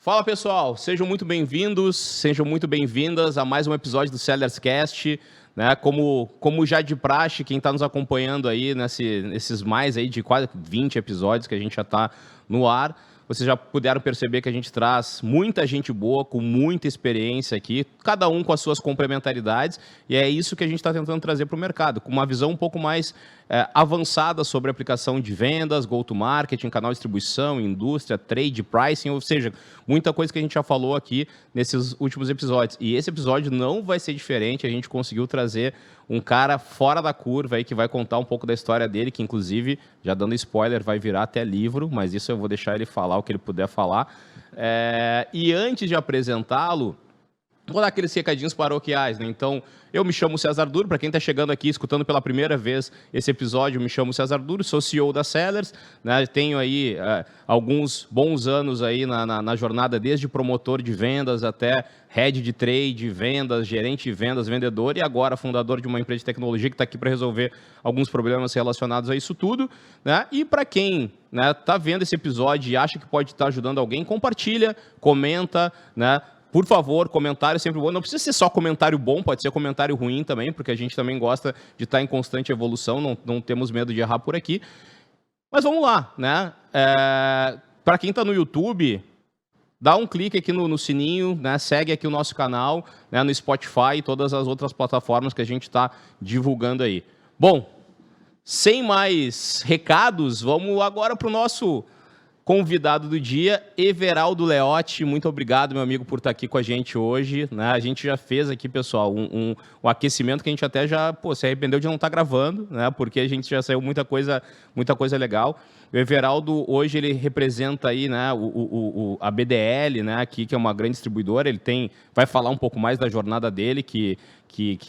Fala pessoal, sejam muito bem-vindos, sejam muito bem-vindas a mais um episódio do Sellers Cast, né? Como já de praxe, quem está nos acompanhando aí nesses mais aí de quase 20 episódios que a gente já está no ar, vocês já puderam perceber que a gente traz muita gente boa, com muita experiência aqui, cada um com as suas complementaridades, e é isso que a gente está tentando trazer para o mercado, com uma visão um pouco mais avançada sobre a aplicação de vendas, go-to-market, canal de distribuição, indústria, trade, pricing, ou seja, muita coisa que a gente já falou aqui nesses últimos episódios. E esse episódio não vai ser diferente, a gente conseguiu trazer um cara fora da curva aí que vai contar um pouco da história dele, que inclusive, já dando spoiler, vai virar até livro, mas isso eu vou deixar ele falar o que ele puder falar. E antes de apresentá-lo, vou dar aqueles recadinhos paroquiais, né? Então, eu me chamo César Duro, para quem está chegando aqui, escutando pela primeira vez esse episódio, eu me chamo César Duro, sou CEO da Sellers, né? Tenho aí alguns bons anos aí na jornada, desde promotor de vendas até head de trade, vendas, gerente de vendas, vendedor, e agora fundador de uma empresa de tecnologia que está aqui para resolver alguns problemas relacionados a isso tudo, né? E para quem está vendo esse episódio e acha que pode estar ajudando alguém, compartilha, comenta, né? Por favor, comentário sempre bom. Não precisa ser só comentário bom, pode ser comentário ruim também, porque a gente também gosta de estar em constante evolução, não temos medo de errar por aqui. Mas vamos lá, né? Para quem está no YouTube, dá um clique aqui no sininho, né? Segue aqui o nosso canal, né? No Spotify e todas as outras plataformas que a gente está divulgando aí. Bom, sem mais recados, vamos agora para o nosso convidado do dia, Everaldo Leotti. Muito obrigado, meu amigo, por estar aqui com a gente hoje, né? A gente já fez aqui, pessoal, um aquecimento que a gente até já se arrependeu de não estar gravando, né? Porque a gente já saiu muita coisa legal. O Everaldo, hoje, ele representa aí, né, a BDL, né, aqui, que é uma grande distribuidora. Ele vai falar um pouco mais da jornada dele, que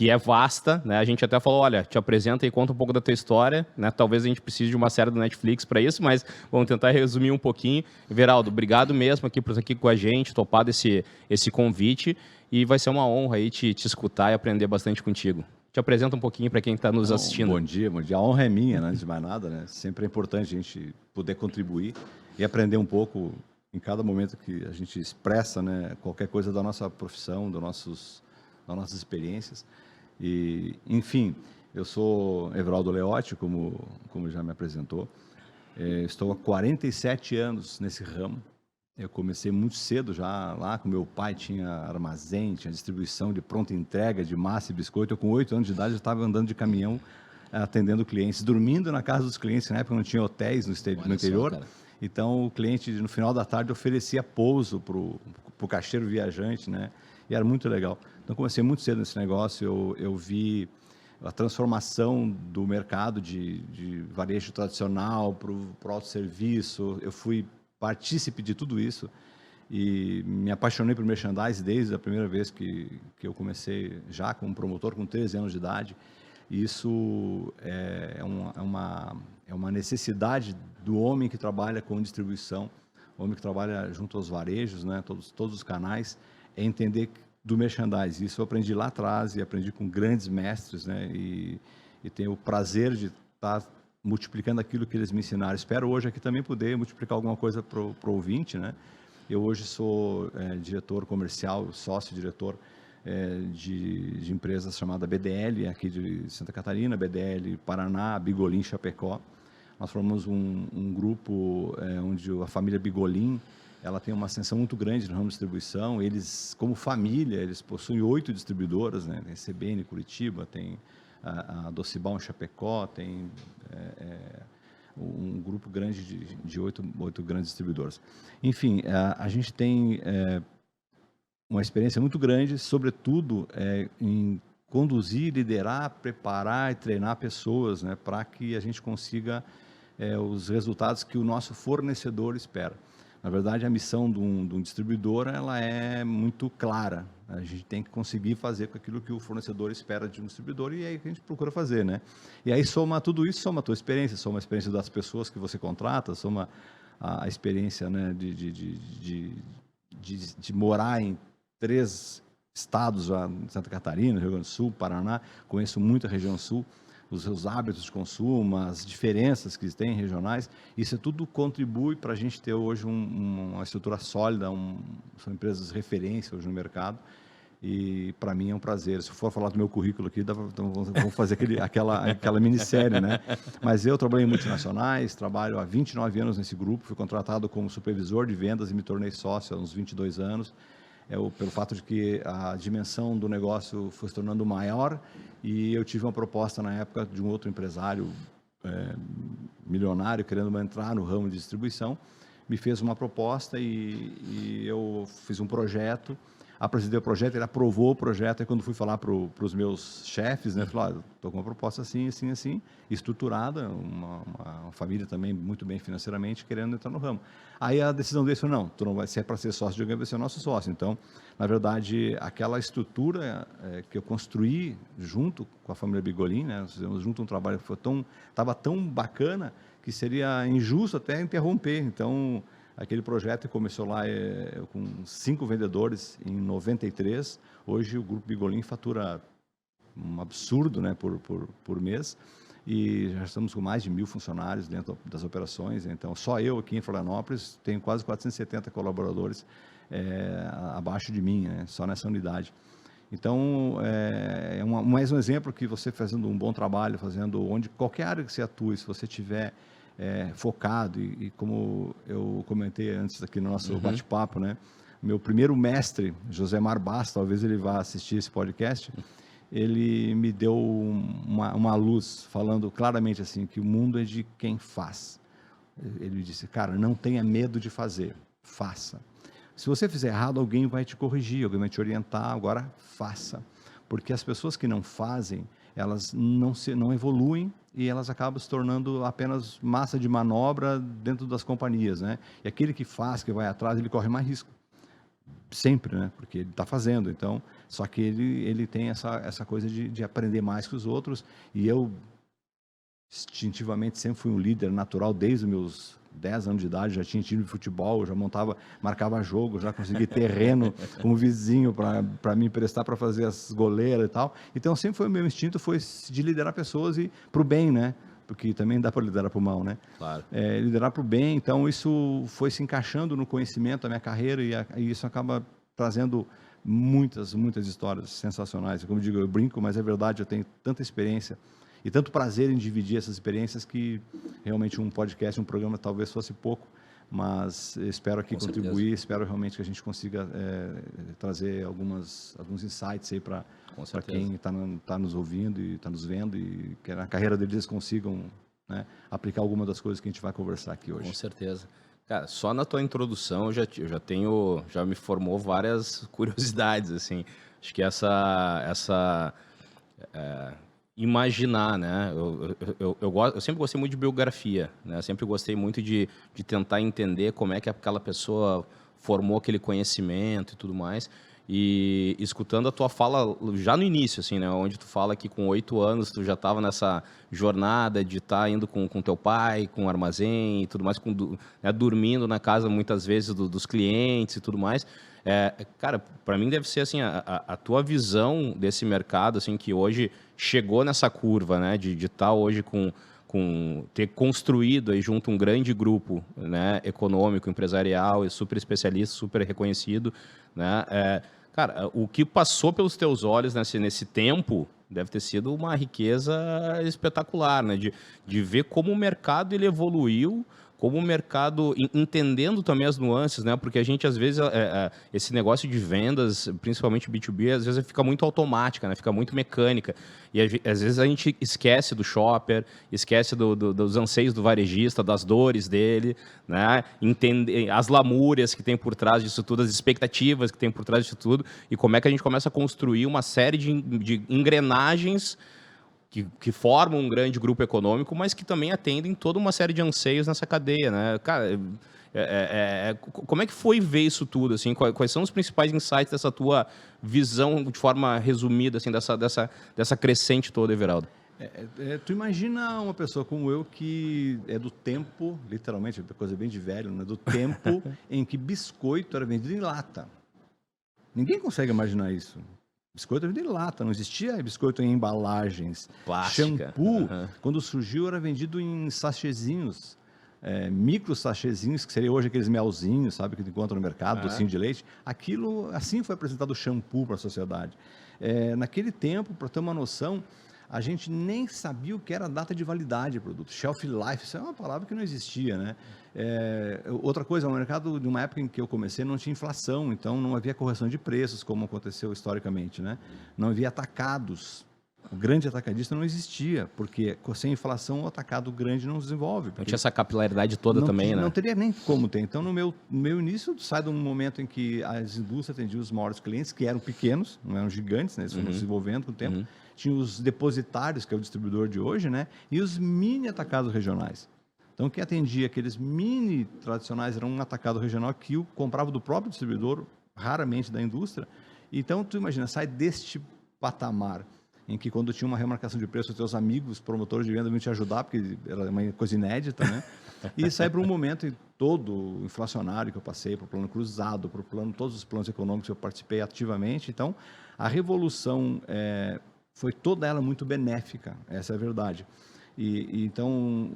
é vasta, né? A gente até falou, olha, te apresenta e conta um pouco da tua história, né? Talvez a gente precise de uma série do Netflix para isso, mas vamos tentar resumir um pouquinho. Everaldo, obrigado mesmo por estar aqui com a gente, topado esse convite, e vai ser uma honra aí te escutar e aprender bastante contigo. Te apresenta um pouquinho para quem está nos assistindo. Bom dia. A honra é minha, né, antes de mais nada, né? Sempre é importante a gente poder contribuir e aprender um pouco em cada momento que a gente expressa, né, qualquer coisa da nossa profissão, das nossas experiências. E, enfim, eu sou Everaldo Leotti, como já me apresentou. Estou há 47 anos nesse ramo. Eu comecei muito cedo já lá, com meu pai tinha armazém, tinha distribuição de pronta entrega de massa e biscoito. Eu com 8 anos de idade eu estava andando de caminhão, atendendo clientes, dormindo na casa dos clientes. Na época não tinha hotéis no interior. Então o cliente, no final da tarde, oferecia pouso para o caixeiro viajante, né? E era muito legal. Então comecei muito cedo nesse negócio. Eu vi a transformação do mercado de varejo tradicional para o autosserviço. Eu fui partícipe de tudo isso e me apaixonei por merchandise desde a primeira vez que eu comecei já como promotor, com 13 anos de idade. E isso é uma necessidade do homem que trabalha com distribuição, o homem que trabalha junto aos varejos, né, todos os canais, é entender do merchandise. Isso eu aprendi lá atrás e aprendi com grandes mestres, né, e tenho o prazer de estar multiplicando aquilo que eles me ensinaram. Espero hoje aqui também poder multiplicar alguma coisa para o ouvinte, né? Eu hoje sou diretor comercial, sócio-diretor de empresas chamada BDL, aqui de Santa Catarina, BDL Paraná, Bigolin, Chapecó. Nós formamos um grupo onde a família Bigolin, ela tem uma ascensão muito grande no ramo de distribuição. Eles, como família, eles possuem 8 distribuidoras, né? Tem CBN Curitiba, tem a Docibal em Chapecó, tem um grupo grande de 8 grandes distribuidores. Enfim, a gente tem uma experiência muito grande, sobretudo em conduzir, liderar, preparar e treinar pessoas, né, para que a gente consiga os resultados que o nosso fornecedor espera. Na verdade, a missão de um distribuidor, ela é muito clara. A gente tem que conseguir fazer com aquilo que o fornecedor espera de um distribuidor, e é aí que a gente procura fazer, né? E aí soma tudo isso, soma a tua experiência, soma a experiência das pessoas que você contrata, soma a experiência, né, de morar em 3 estados, já, Santa Catarina, Rio Grande do Sul, Paraná. Conheço muito a região sul. os seus hábitos de consumo, as diferenças que tem regionais, isso tudo contribui para a gente ter hoje uma estrutura sólida, são empresas referência hoje no mercado, e para mim é um prazer. Se eu for falar do meu currículo aqui, então vamos fazer aquela minissérie, né? Mas eu trabalhei em multinacionais, trabalho há 29 anos nesse grupo, fui contratado como supervisor de vendas e me tornei sócio há uns 22 anos, pelo fato de que a dimensão do negócio foi se tornando maior, e eu tive uma proposta na época de um outro empresário milionário querendo entrar no ramo de distribuição, me fez uma proposta e eu fiz um projeto, apresentei o projeto, ele aprovou o projeto, e quando fui falar para os meus chefes, né, falei, estou com uma proposta assim, assim, assim, estruturada, uma família também muito bem financeiramente, querendo entrar no ramo. Aí a decisão deles foi, não, tu não vai ser para ser sócio de alguém, vai ser nosso sócio. Então, na verdade, aquela estrutura que eu construí junto com a família Bigolin, né, nós fizemos junto um trabalho que estava tão bacana, que seria injusto até interromper. Então, aquele projeto começou lá com 5 vendedores em 93. Hoje o Grupo Bigolin fatura um absurdo, né, por mês. E já estamos com mais de 1.000 funcionários dentro das operações. Então, só eu aqui em Florianópolis tenho quase 470 colaboradores abaixo de mim, né, só nessa unidade. Então, mais um exemplo que você fazendo um bom trabalho, onde qualquer área que você atue, se você tiver focado, e como eu comentei antes aqui no nosso bate-papo, né? Meu primeiro mestre, José Mar Bass, talvez ele vá assistir esse podcast, ele me deu uma luz, falando claramente assim, que o mundo é de quem faz. Ele disse, cara, não tenha medo de fazer, faça. Se você fizer errado, alguém vai te corrigir, alguém vai te orientar, agora faça. Porque as pessoas que não fazem, elas não evoluem, e elas acabam se tornando apenas massa de manobra dentro das companhias, né? E aquele que faz, que vai atrás, ele corre mais risco. Sempre, né? Porque ele está fazendo. Então, só que ele tem essa coisa de aprender mais que os outros. E eu, instintivamente, sempre fui um líder natural desde os meus 10 anos de idade, já tinha time de futebol, já marcava jogo, já consegui terreno como vizinho para me emprestar para fazer as goleiras e tal. Então, sempre foi o meu instinto, foi de liderar pessoas e para o bem, né? Porque também dá para liderar para o mal, né? Claro. Liderar para o bem, então isso foi se encaixando no conhecimento da minha carreira, e isso acaba trazendo muitas histórias sensacionais. Como eu digo, eu brinco, mas é verdade, eu tenho tanta experiência e tanto prazer em dividir essas experiências, que realmente um podcast, um programa talvez fosse pouco, mas espero aqui contribuir, espero realmente que a gente consiga trazer alguns insights aí para quem está nos ouvindo e está nos vendo, e que na carreira deles consigam, né, aplicar alguma das coisas que a gente vai conversar aqui hoje. Com certeza. Cara, só na tua introdução já me formou várias curiosidades, assim. Acho que imaginar, né? Eu sempre gostei muito de biografia, né? Eu sempre gostei muito de tentar entender como é que aquela pessoa formou aquele conhecimento e tudo mais. E escutando a tua fala já no início, assim, né? Onde tu fala que com 8 anos tu já estava nessa jornada de estar indo com teu pai, com o armazém e tudo mais, né? Dormindo na casa muitas vezes dos clientes e tudo mais. Cara, para mim deve ser assim, a tua visão desse mercado, assim, que hoje chegou nessa curva, né, de estar hoje ter construído aí junto um grande grupo, né, econômico, empresarial, e super especialista, super reconhecido, né, cara, o que passou pelos teus olhos nesse tempo deve ter sido uma riqueza espetacular, né, de ver como o mercado ele evoluiu, como o mercado, entendendo também as nuances, né? Porque a gente, às vezes, esse negócio de vendas, principalmente B2B, às vezes fica muito automática, né? Fica muito mecânica. E às vezes a gente esquece do shopper, esquece dos anseios do varejista, das dores dele, né? Entender as lamúrias que tem por trás disso tudo, as expectativas que tem por trás disso tudo, e como é que a gente começa a construir uma série de engrenagens que formam um grande grupo econômico, mas que também atendem toda uma série de anseios nessa cadeia, né? Cara, como é que foi ver isso tudo, assim? Quais são os principais insights dessa tua visão, de forma resumida, assim, dessa crescente toda, Everaldo? Tu imagina uma pessoa como eu, que é do tempo, literalmente, é coisa bem de velho, né? Do tempo em que biscoito era vendido em lata. Ninguém consegue imaginar isso. Biscoito era vendido em lata, não existia biscoito em embalagens. Plástica. Shampoo, quando surgiu, era vendido em sachêzinhos, micro sachêzinhos, que seria hoje aqueles melzinhos, sabe, que tu encontra no mercado, docinho de leite. Aquilo, assim foi apresentado o shampoo para a sociedade. Naquele tempo, para ter uma noção, a gente nem sabia o que era data de validade do produto. Shelf life, isso é uma palavra que não existia, né? Outra coisa, o mercado, de uma época em que eu comecei, não tinha inflação, então não havia correção de preços, como aconteceu historicamente, né? Não havia atacados. O grande atacadista não existia, porque sem inflação o atacado grande não se desenvolve. Não tinha essa capilaridade toda também, né? Não teria nem como ter. Então, no meu início, sai de um momento em que as indústrias atendiam os maiores clientes, que eram pequenos, não eram gigantes, né? Eles foram se desenvolvendo com o tempo. Tinha os depositários, que é o distribuidor de hoje, né? E os mini atacados regionais. Então, quem atendia aqueles mini tradicionais era um atacado regional que comprava do próprio distribuidor, raramente da indústria. Então, tu imagina, sai deste patamar em que quando tinha uma remarcação de preço, os teus amigos, promotores de venda, vinham te ajudar, porque era uma coisa inédita, né? E sai para um momento todo inflacionário que eu passei, para o plano cruzado, para o plano, todos os planos econômicos que eu participei ativamente. Então, a revolução foi toda ela muito benéfica, essa é a verdade. Então,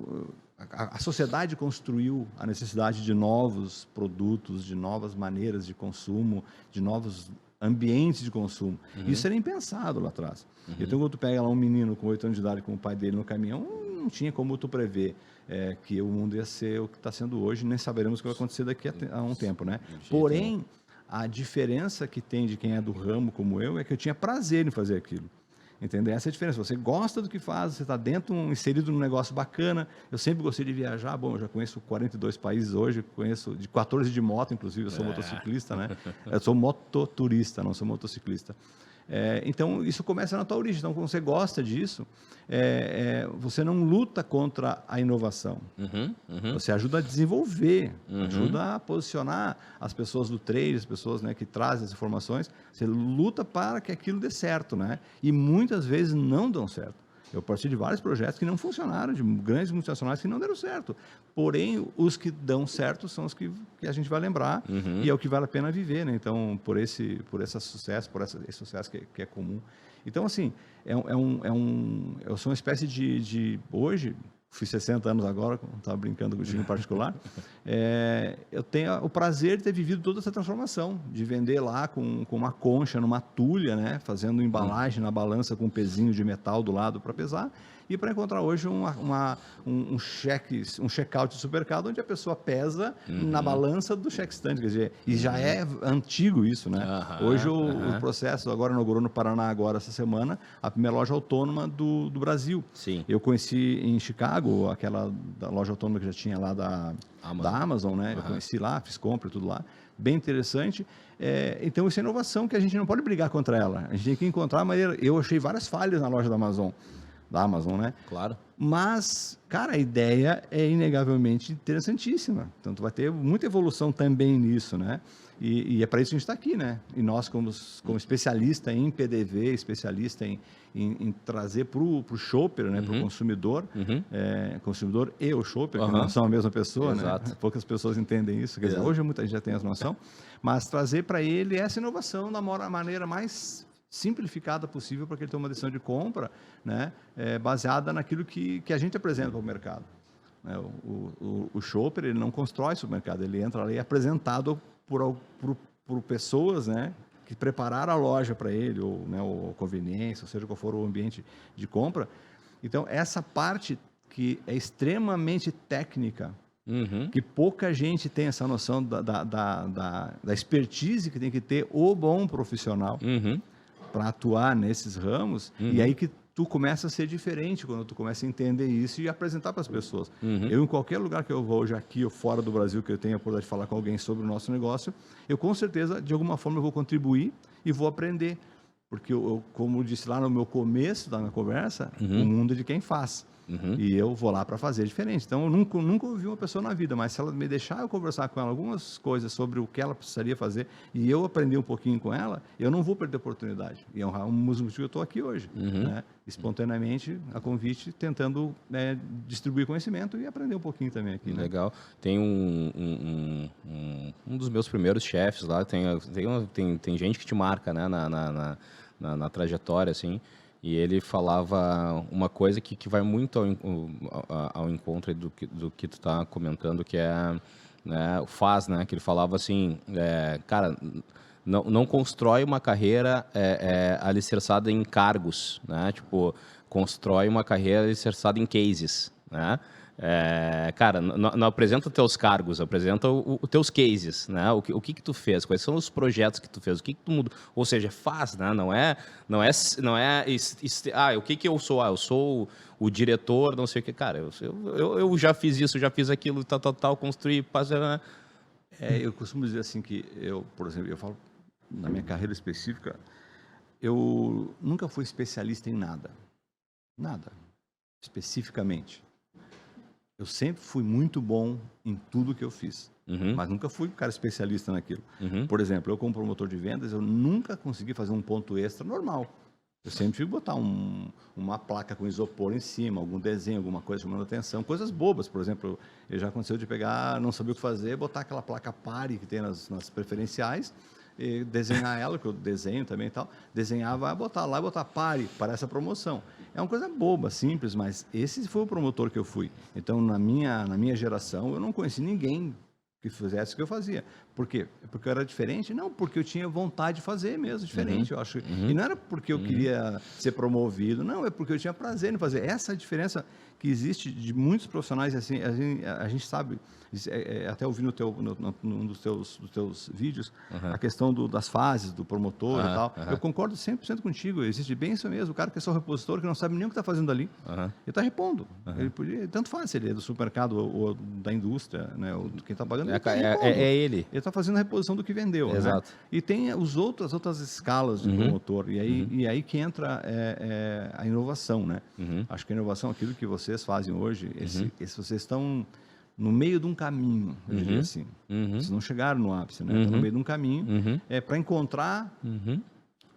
a sociedade construiu a necessidade de novos produtos, de novas maneiras de consumo, de novos ambientes de consumo. Isso era impensado lá atrás. Então, quando tu pega lá um menino com 8 anos de idade com o pai dele no caminhão, não tinha como tu prever que o mundo ia ser o que está sendo hoje, nem saberemos o que vai acontecer daqui a um tempo, né? Porém, a diferença que tem de quem é do ramo como eu é que eu tinha prazer em fazer aquilo. Entendeu? Essa é a diferença. Você gosta do que faz, você está dentro, inserido num negócio bacana. Eu sempre gostei de viajar. Bom, eu já conheço 42 países hoje, conheço de 14 de moto, inclusive. Eu sou motociclista, né? Eu sou mototurista, não sou motociclista. Então, isso começa na tua origem. Então, quando você gosta disso, você não luta contra a inovação. Você ajuda a desenvolver, ajuda a posicionar as pessoas do trade, as pessoas, né, que trazem as informações. Você luta para que aquilo dê certo, né? E muitas vezes não dão certo. Eu participei de vários projetos que não funcionaram, de grandes multinacionais que não deram certo. Porém, os que dão certo são os que a gente vai lembrar e é o que vale a pena viver, né? Então, por esse sucesso, esse sucesso que é comum. Então, assim, eu sou uma espécie de hoje, fiz 60 anos agora, estava brincando contigo em particular, eu tenho o prazer de ter vivido toda essa transformação, de vender lá com uma concha, numa tulha, né, fazendo embalagem na balança com um pezinho de metal do lado para pesar, e para encontrar hoje um check-out de supermercado onde a pessoa pesa na balança do check stand, quer dizer, e já é antigo isso, né? Hoje o processo agora inaugurou no Paraná agora essa semana a primeira loja autônoma do Brasil. Sim. Eu conheci em Chicago aquela da loja autônoma que já tinha lá da Amazon, né? Eu conheci lá, fiz compra e tudo lá, bem interessante. Então isso é inovação que a gente não pode brigar contra ela. A gente tem que encontrar a maneira. Eu achei várias falhas na loja da Amazon, né? Claro. Mas, cara, a ideia é inegavelmente interessantíssima. Então, tu vai ter muita evolução também nisso, né? E é para isso que a gente está aqui, né? E nós, como especialista em PDV, especialista em trazer para o shopper, né? Para o consumidor, consumidor e o shopper, que não são a mesma pessoa, Exato. né? Poucas pessoas entendem isso. Quer dizer, hoje muita gente já tem essa noção. Mas trazer para ele essa inovação da maneira mais simplificada possível para que ele tome uma decisão de compra, né, baseada naquilo que a gente apresenta para o mercado. O shopper, ele não constrói supermercado, ele entra ali apresentado por pessoas, né, que prepararam a loja para ele, ou conveniência, ou seja qual for o ambiente de compra. Então, essa parte que é extremamente técnica, que pouca gente tem essa noção da expertise que tem que ter o bom profissional para atuar nesses ramos, e aí que tu começa a ser diferente quando tu começa a entender isso e apresentar para as pessoas. Eu, em qualquer lugar que eu vou, hoje aqui ou fora do Brasil, que eu tenha a oportunidade de falar com alguém sobre o nosso negócio, eu com certeza, de alguma forma, eu vou contribuir e vou aprender. Porque, como eu disse lá no meu começo da minha conversa, o mundo é de quem faz. E eu vou lá para fazer diferente. Então, eu nunca ouvi uma pessoa na vida, mas se ela me deixar eu conversar com ela algumas coisas sobre o que ela precisaria fazer e eu aprender um pouquinho com ela, eu não vou perder a oportunidade. E é um motivo que eu estou aqui hoje, né? Espontaneamente, a convite, tentando distribuir conhecimento e aprender um pouquinho também aqui. Né? Legal. Tem um dos meus primeiros chefes lá, tem gente que te marca, né, na trajetória, assim, e ele falava uma coisa que vai muito ao encontro do que tu tá comentando, que é, né, o FAS, né, que ele falava assim, cara, não constrói uma carreira alicerçada em cargos, né, tipo, constrói uma carreira alicerçada em cases, né. Cara, não apresenta teus cargos, apresenta os teus cases, né? O que tu fez, quais são os projetos que tu fez, o que tu mudou, ou seja, faz, né? Não é, o que eu sou? Eu sou o diretor, não sei o que, cara, eu já fiz isso, já fiz aquilo, tal, construí, fazer, né? Eu costumo dizer assim que por exemplo, eu falo na minha carreira específica, eu nunca fui especialista em nada, especificamente. Eu sempre fui muito bom em tudo que eu fiz, mas nunca fui um cara especialista naquilo. Por exemplo, eu como promotor de vendas, eu nunca consegui fazer um ponto extra normal. Eu sempre tive que botar uma placa com isopor em cima, algum desenho, alguma coisa chamando atenção, coisas bobas. Por exemplo, já aconteceu de pegar, não sabia o que fazer, botar aquela placa pare que tem nas preferenciais, e desenhar ela, que eu desenho também e tal, desenhava, botar lá e botar pare para essa promoção. É uma coisa boba, simples, mas esse foi o promotor que eu fui. Então, na minha geração, eu não conheci ninguém que fizesse o que eu fazia. Por quê? Porque eu era diferente? Não, porque eu tinha vontade de fazer mesmo, diferente, eu acho. E não era porque eu queria ser promovido, não, é porque eu tinha prazer em fazer. Essa é a diferença que existe de muitos profissionais, assim, a gente sabe, até ouvi num dos teus vídeos, a questão das fases do promotor e tal. Eu concordo 100% contigo, existe bem isso mesmo. O cara que é só repositor, que não sabe nem o que está fazendo ali, ele está repondo. Ele podia, tanto faz se ele é do supermercado ou da indústria, né, ou quem está pagando, ele. Ele está fazendo a reposição do que vendeu. Exato. Né? E tem as outras escalas de promotor. E aí que entra a inovação. Né? Acho que a inovação, aquilo que vocês fazem hoje, vocês estão no meio de um caminho, eu diria assim. Vocês não chegaram no ápice, né? Estão no meio de um caminho para encontrar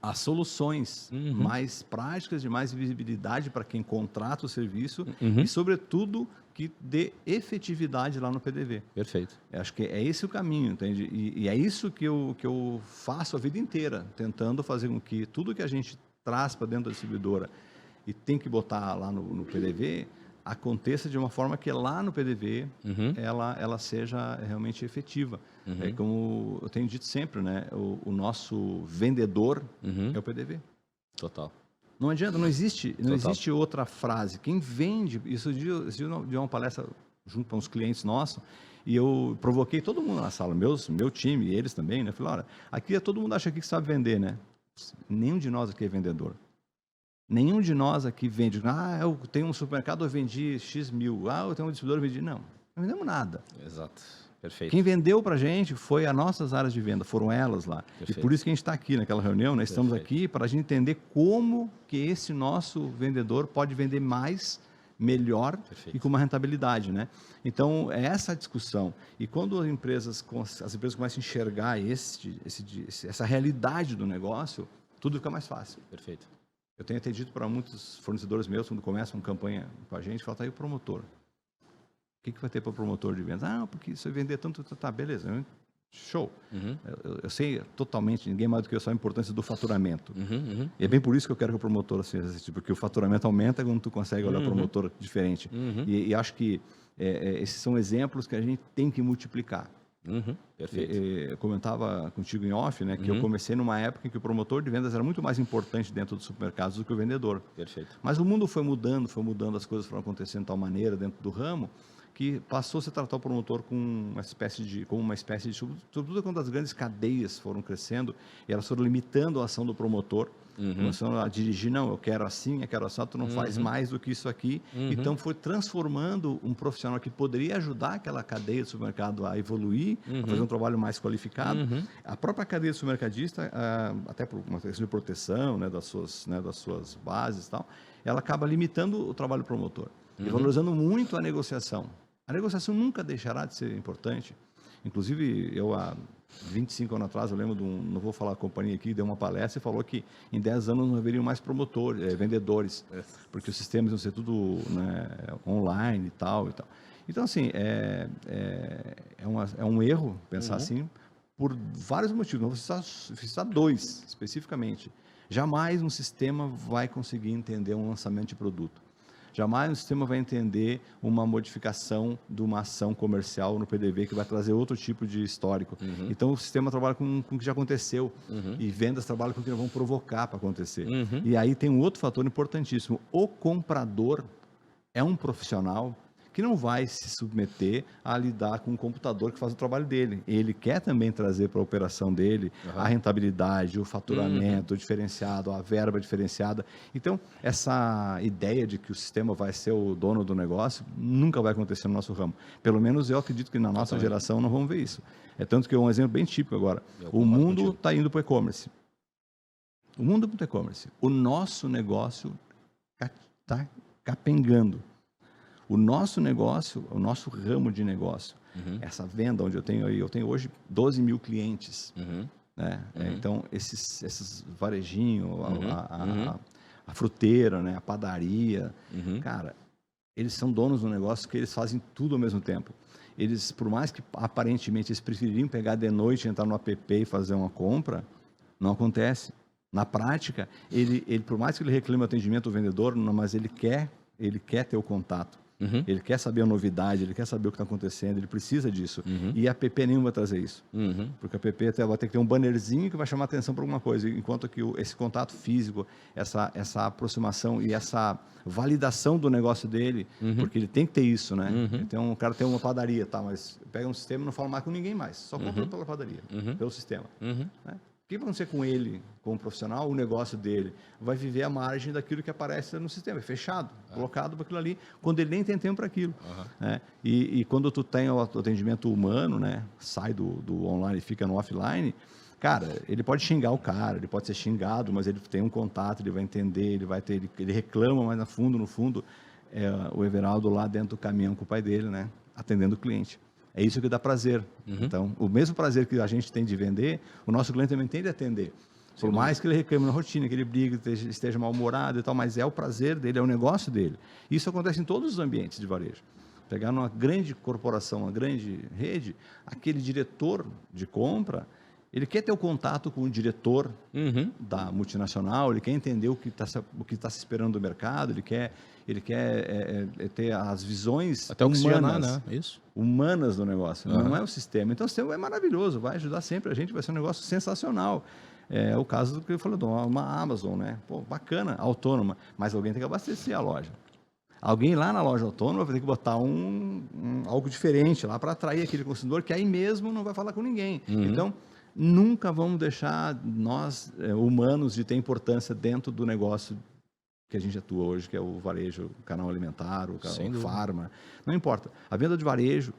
as soluções mais práticas, de mais visibilidade para quem contrata o serviço e, sobretudo, que dê efetividade lá no PDV. Perfeito. Acho que é esse o caminho, entende? E é isso que eu faço a vida inteira, tentando fazer com que tudo que a gente traz para dentro da distribuidora e tem que botar lá no PDV, aconteça de uma forma que lá no PDV ela seja realmente efetiva. É como eu tenho dito sempre, né? O nosso vendedor é o PDV. Total. Não adianta, não existe outra frase. Quem vende, isso eu dei uma palestra junto para uns clientes nossos, e eu provoquei todo mundo na sala, meu time, eles também, né? Falei, olha, aqui todo mundo acha aqui que sabe vender, né? Nenhum de nós aqui é vendedor. Nenhum de nós aqui vende. Eu tenho um supermercado, eu vendi X mil. Eu tenho um distribuidor, eu vendi. Não vendemos nada. Exato. Perfeito. Quem vendeu para a gente foi as nossas áreas de venda, foram elas lá. Perfeito. E por isso que a gente está aqui naquela reunião, né? Estamos aqui para a gente entender como que esse nosso vendedor pode vender mais, melhor e com uma rentabilidade, né? Então, é essa a discussão. E quando as empresas começam a enxergar essa realidade do negócio, tudo fica mais fácil. Perfeito. Eu tenho até dito para muitos fornecedores meus, quando começam uma campanha com a gente, fala, tá aí o promotor. O que vai ter para o promotor de vendas? Porque se eu vender tanto, tá, beleza. Show. Eu sei totalmente, ninguém mais do que eu, só a importância do faturamento. E é bem por isso que eu quero que o promotor seja assim, porque o faturamento aumenta quando tu consegue olhar o promotor diferente. E acho que esses são exemplos que a gente tem que multiplicar. Perfeito. Eu comentava contigo em off, né, que eu comecei numa época em que o promotor de vendas era muito mais importante dentro dos supermercados do que o vendedor. Perfeito. Mas o mundo foi mudando, as coisas foram acontecendo de tal maneira dentro do ramo que passou a se tratar o promotor como uma espécie de, sobretudo quando as grandes cadeias foram crescendo e elas foram limitando a ação do promotor, começando a dirigir, não, eu quero assim, tu não faz mais do que isso aqui. Então foi transformando um profissional que poderia ajudar aquela cadeia de supermercado a evoluir, a fazer um trabalho mais qualificado. A própria cadeia de supermercadista, até por uma questão de proteção, né, das suas bases e tal, ela acaba limitando o trabalho do promotor e valorizando muito a negociação. A negociação nunca deixará de ser importante. Inclusive, eu há 25 anos atrás, eu lembro não vou falar a companhia aqui, deu uma palestra e falou que em 10 anos não haveriam mais vendedores, porque os sistemas iam ser tudo, né, online e tal. Então, assim, é um erro pensar assim por vários motivos. Não vou citar dois especificamente. Jamais um sistema vai conseguir entender um lançamento de produto. Jamais um sistema vai entender uma modificação de uma ação comercial no PDV que vai trazer outro tipo de histórico. Então, o sistema trabalha com o que já aconteceu e vendas trabalham com o que nós vamos provocar para acontecer. E aí tem um outro fator importantíssimo. O comprador é um profissional que não vai se submeter a lidar com um computador que faz o trabalho dele. Ele quer também trazer para a operação dele a rentabilidade, o faturamento diferenciado, a verba diferenciada. Então, essa ideia de que o sistema vai ser o dono do negócio nunca vai acontecer no nosso ramo. Pelo menos eu acredito que na nossa geração não vamos ver isso. É tanto que um exemplo bem típico agora. O mundo está indo para o e-commerce. O mundo para o e-commerce. O nosso negócio está capengando. O nosso negócio, o nosso ramo de negócio, essa venda onde eu tenho hoje 12 mil clientes. Né? Então, esses varejinhos, a fruteira, né? A padaria, cara, eles são donos do negócio que eles fazem tudo ao mesmo tempo. Eles, por mais que aparentemente eles prefeririam pegar de noite, entrar no app e fazer uma compra, não acontece. Na prática, ele por mais que ele reclame o atendimento do vendedor, mas ele quer ter o contato. Ele quer saber a novidade, ele quer saber o que está acontecendo, ele precisa disso. E a app nenhuma vai trazer isso. Porque a app vai ter que ter um bannerzinho que vai chamar atenção para alguma coisa, enquanto que esse contato físico, essa aproximação e essa validação do negócio dele, porque ele tem que ter isso, né? Então, o cara tem uma padaria, tá, mas pega um sistema e não fala mais com ninguém mais, só compra pela padaria, pelo sistema. Né? O que vai acontecer com ele, com o profissional? O negócio dele vai viver à margem daquilo que aparece no sistema, é fechado, colocado para aquilo ali, quando ele nem tem tempo para aquilo. Né? E quando tu tem o atendimento humano, né? Sai do online e fica no offline, cara, ele pode xingar o cara, ele pode ser xingado, mas ele tem um contato, ele vai entender, ele reclama, mas no fundo, o Everaldo lá dentro do caminhão com o pai dele, né? Atendendo o cliente. É isso que dá prazer. Então, o mesmo prazer que a gente tem de vender, o nosso cliente também tem de atender. Por mais que ele reclame na rotina, que ele brigue, esteja mal-humorado e tal, mas é o prazer dele, é o negócio dele. Isso acontece em todos os ambientes de varejo. Pegar numa grande corporação, uma grande rede, aquele diretor de compra, ele quer ter o contato com o diretor da multinacional, ele quer entender o que está se esperando do mercado, ele quer ter as visões até humanas, né? Isso. Humanas do negócio, não é o sistema. Então, o sistema é maravilhoso, vai ajudar sempre a gente, vai ser um negócio sensacional. É o caso do que eu falei, uma Amazon, né? Pô, bacana, autônoma, mas alguém tem que abastecer a loja. Alguém lá na loja autônoma vai ter que botar algo diferente lá para atrair aquele consumidor que aí mesmo não vai falar com ninguém. Então, nunca vamos deixar nós, humanos, de ter importância dentro do negócio que a gente atua hoje, que é o varejo, o canal alimentar, o farma. Não importa. A venda de varejo,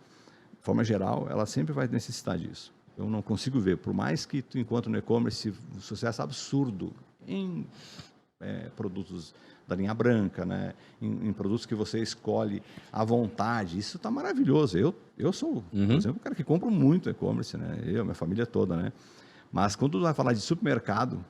de forma geral, ela sempre vai necessitar disso. Eu não consigo ver, por mais que tu encontre no e-commerce um sucesso absurdo em produtos da linha branca, né? Em produtos que você escolhe à vontade, isso está maravilhoso. Eu sou, por exemplo, um cara que compra muito e-commerce, né? Minha família toda, né? Mas quando tu vai falar de supermercado,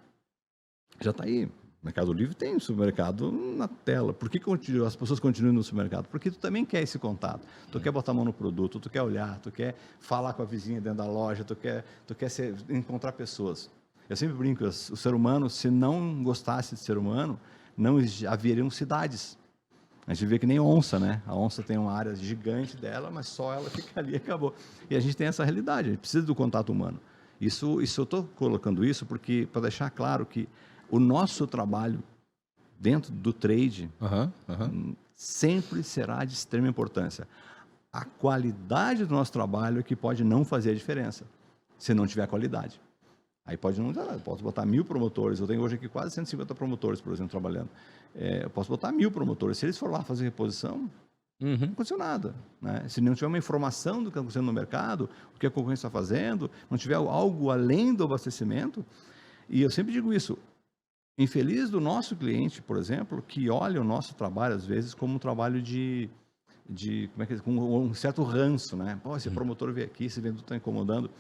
já está aí. Mercado Livre tem supermercado na tela. Por que as pessoas continuam no supermercado? Porque tu também quer esse contato. Tu quer botar a mão no produto, tu quer olhar, tu quer falar com a vizinha dentro da loja, tu quer encontrar pessoas. Eu sempre brinco, o ser humano, se não gostasse de ser humano, não haveriam cidades. A gente vê que nem onça, né? A onça tem uma área gigante dela, mas só ela fica ali e acabou. E a gente tem essa realidade, a gente precisa do contato humano. Isso eu estou colocando isso porque para deixar claro que o nosso trabalho dentro do trade sempre será de extrema importância. A qualidade do nosso trabalho é que pode não fazer a diferença, se não tiver qualidade. Aí pode não dar, posso botar 1000 promotores, eu tenho hoje aqui quase 150 promotores, por exemplo, trabalhando. Eu posso botar 1000 promotores, se eles forem lá fazer reposição, não aconteceu nada. Né? Se não tiver uma informação do que está acontecendo no mercado, o que a concorrência está fazendo, não tiver algo além do abastecimento, e eu sempre digo isso, infeliz do nosso cliente, por exemplo, que olha o nosso trabalho, às vezes, como um trabalho com um certo ranço, né? Pô, esse promotor veio aqui, esse vendedor está incomodando.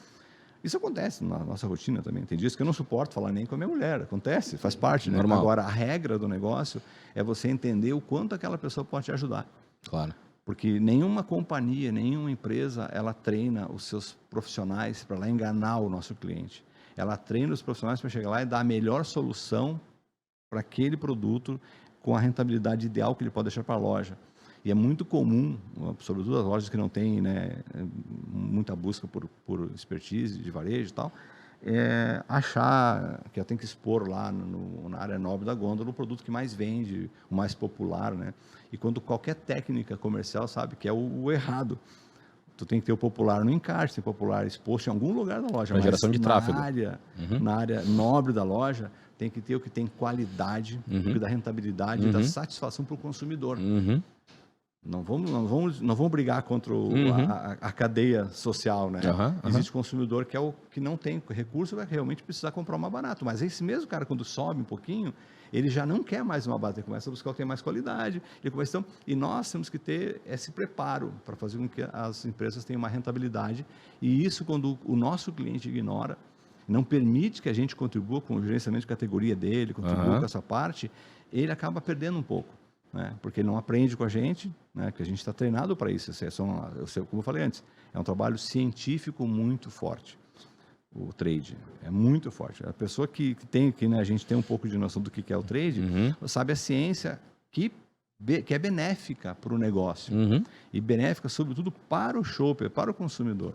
Isso acontece na nossa rotina também. Tem dias que eu não suporto falar nem com a minha mulher. Acontece, faz parte, né? Normal. Agora, a regra do negócio é você entender o quanto aquela pessoa pode te ajudar. Claro. Porque nenhuma companhia, nenhuma empresa, ela treina os seus profissionais para lá enganar o nosso cliente. Ela treina os profissionais para chegar lá e dar a melhor solução para aquele produto com a rentabilidade ideal que ele pode deixar para a loja. E é muito comum, sobretudo as lojas que não têm, né, muita busca por expertise de varejo e tal, achar que eu tenho que expor lá na área nobre da gôndola o produto que mais vende, o mais popular, né? E quando qualquer técnica comercial sabe que é o errado. Tu tem que ter o popular no encarte, o popular exposto em algum lugar da loja. A geração de tráfego. Na área nobre da loja, tem que ter o que tem qualidade, o que dá rentabilidade, dá satisfação para o consumidor. Não vamos brigar contra a cadeia social, né? Existe consumidor que é o que não tem recurso, vai realmente precisar comprar mais barato. Mas esse mesmo cara, quando sobe um pouquinho, ele já não quer mais uma base, ele começa a buscar o que tem mais qualidade. E nós temos que ter esse preparo para fazer com que as empresas tenham uma rentabilidade. E isso, quando o nosso cliente ignora, não permite que a gente contribua com o gerenciamento de categoria dele, contribua com essa parte, ele acaba perdendo um pouco. Né? Porque ele não aprende com a gente, né? Que a gente está treinado para isso. Como eu falei antes, é um trabalho científico muito forte. O trade é muito forte. A pessoa que né, a gente tem um pouco de noção do que é o trade, sabe a ciência que é benéfica para o negócio e benéfica, sobretudo, para o shopper, para o consumidor.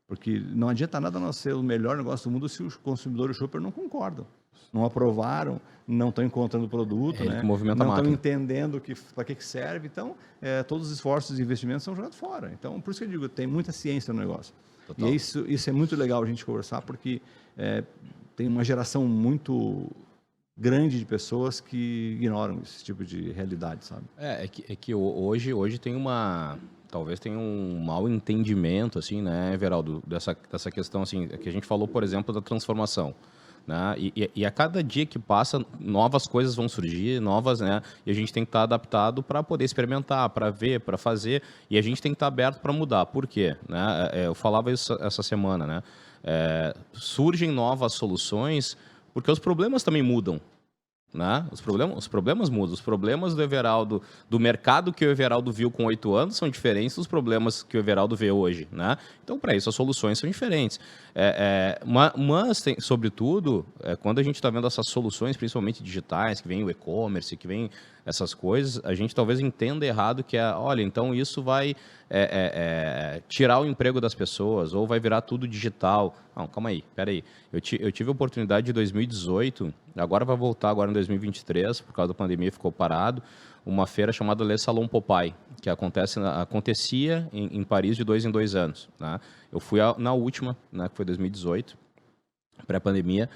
Porque não adianta nada nós ser o melhor negócio do mundo se o consumidor e o shopper não concordam. Não aprovaram, não estão encontrando o produto, né? Não estão entendendo para que serve. Então, todos os esforços e investimentos são jogados fora. Então, por isso que eu digo, tem muita ciência no negócio. Total. E isso é muito legal a gente conversar, porque tem uma geração muito grande de pessoas que ignoram esse tipo de realidade, sabe? É que hoje tem talvez tenha um mau entendimento, assim, né, Everaldo, dessa questão, assim, que a gente falou, por exemplo, da transformação. Né? E a cada dia que passa, novas coisas vão surgir, né? E a gente tem que estar adaptado para poder experimentar, para ver, para fazer, e a gente tem que estar aberto para mudar. Por quê? Né? Eu falava isso essa semana, né? Surgem novas soluções porque os problemas também mudam. Né? Os problemas mudam. Os problemas do Everaldo, do mercado que o Everaldo viu com 8 anos, são diferentes dos problemas que o Everaldo vê hoje. Né? Então, para isso, as soluções são diferentes. Mas sobretudo, quando a gente está vendo essas soluções, principalmente digitais, que vem o e-commerce, que vem essas coisas, a gente talvez entenda errado que olha, então isso vai tirar o emprego das pessoas, ou vai virar tudo digital. Não, calma aí, peraí. Eu tive a oportunidade de 2018, agora vai voltar agora em 2023, por causa da pandemia ficou parado, uma feira chamada Le Salon Popeye, que acontecia em Paris de 2 em 2 anos. Né? Eu fui na última, né, que foi 2018, pré-pandemia,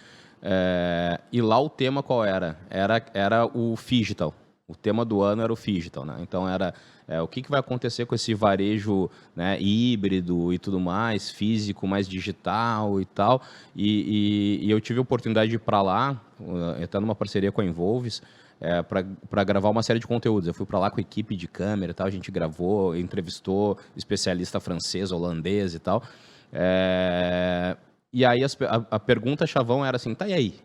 e lá o tema qual era? Era o Phygital. O tema do ano era o Phygital, né? Então era o que vai acontecer com esse varejo, né, híbrido e tudo mais, físico, mais digital e tal. E eu tive a oportunidade de ir para lá, entrando numa parceria com a Involves, para gravar uma série de conteúdos. Eu fui para lá com a equipe de câmera e tal, a gente gravou, entrevistou especialista francês, holandês e tal. E aí a pergunta chavão era assim, tá, e aí?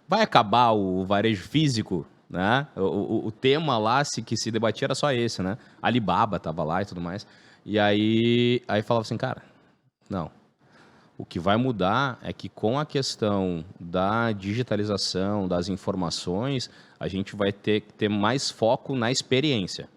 Vai acabar o varejo físico? Né? O tema lá que se debatia era só esse, né? Alibaba estava lá e tudo mais. E aí falava assim, cara, não. O que vai mudar é que com a questão da digitalização, das informações, a gente vai ter que ter mais foco na experiência.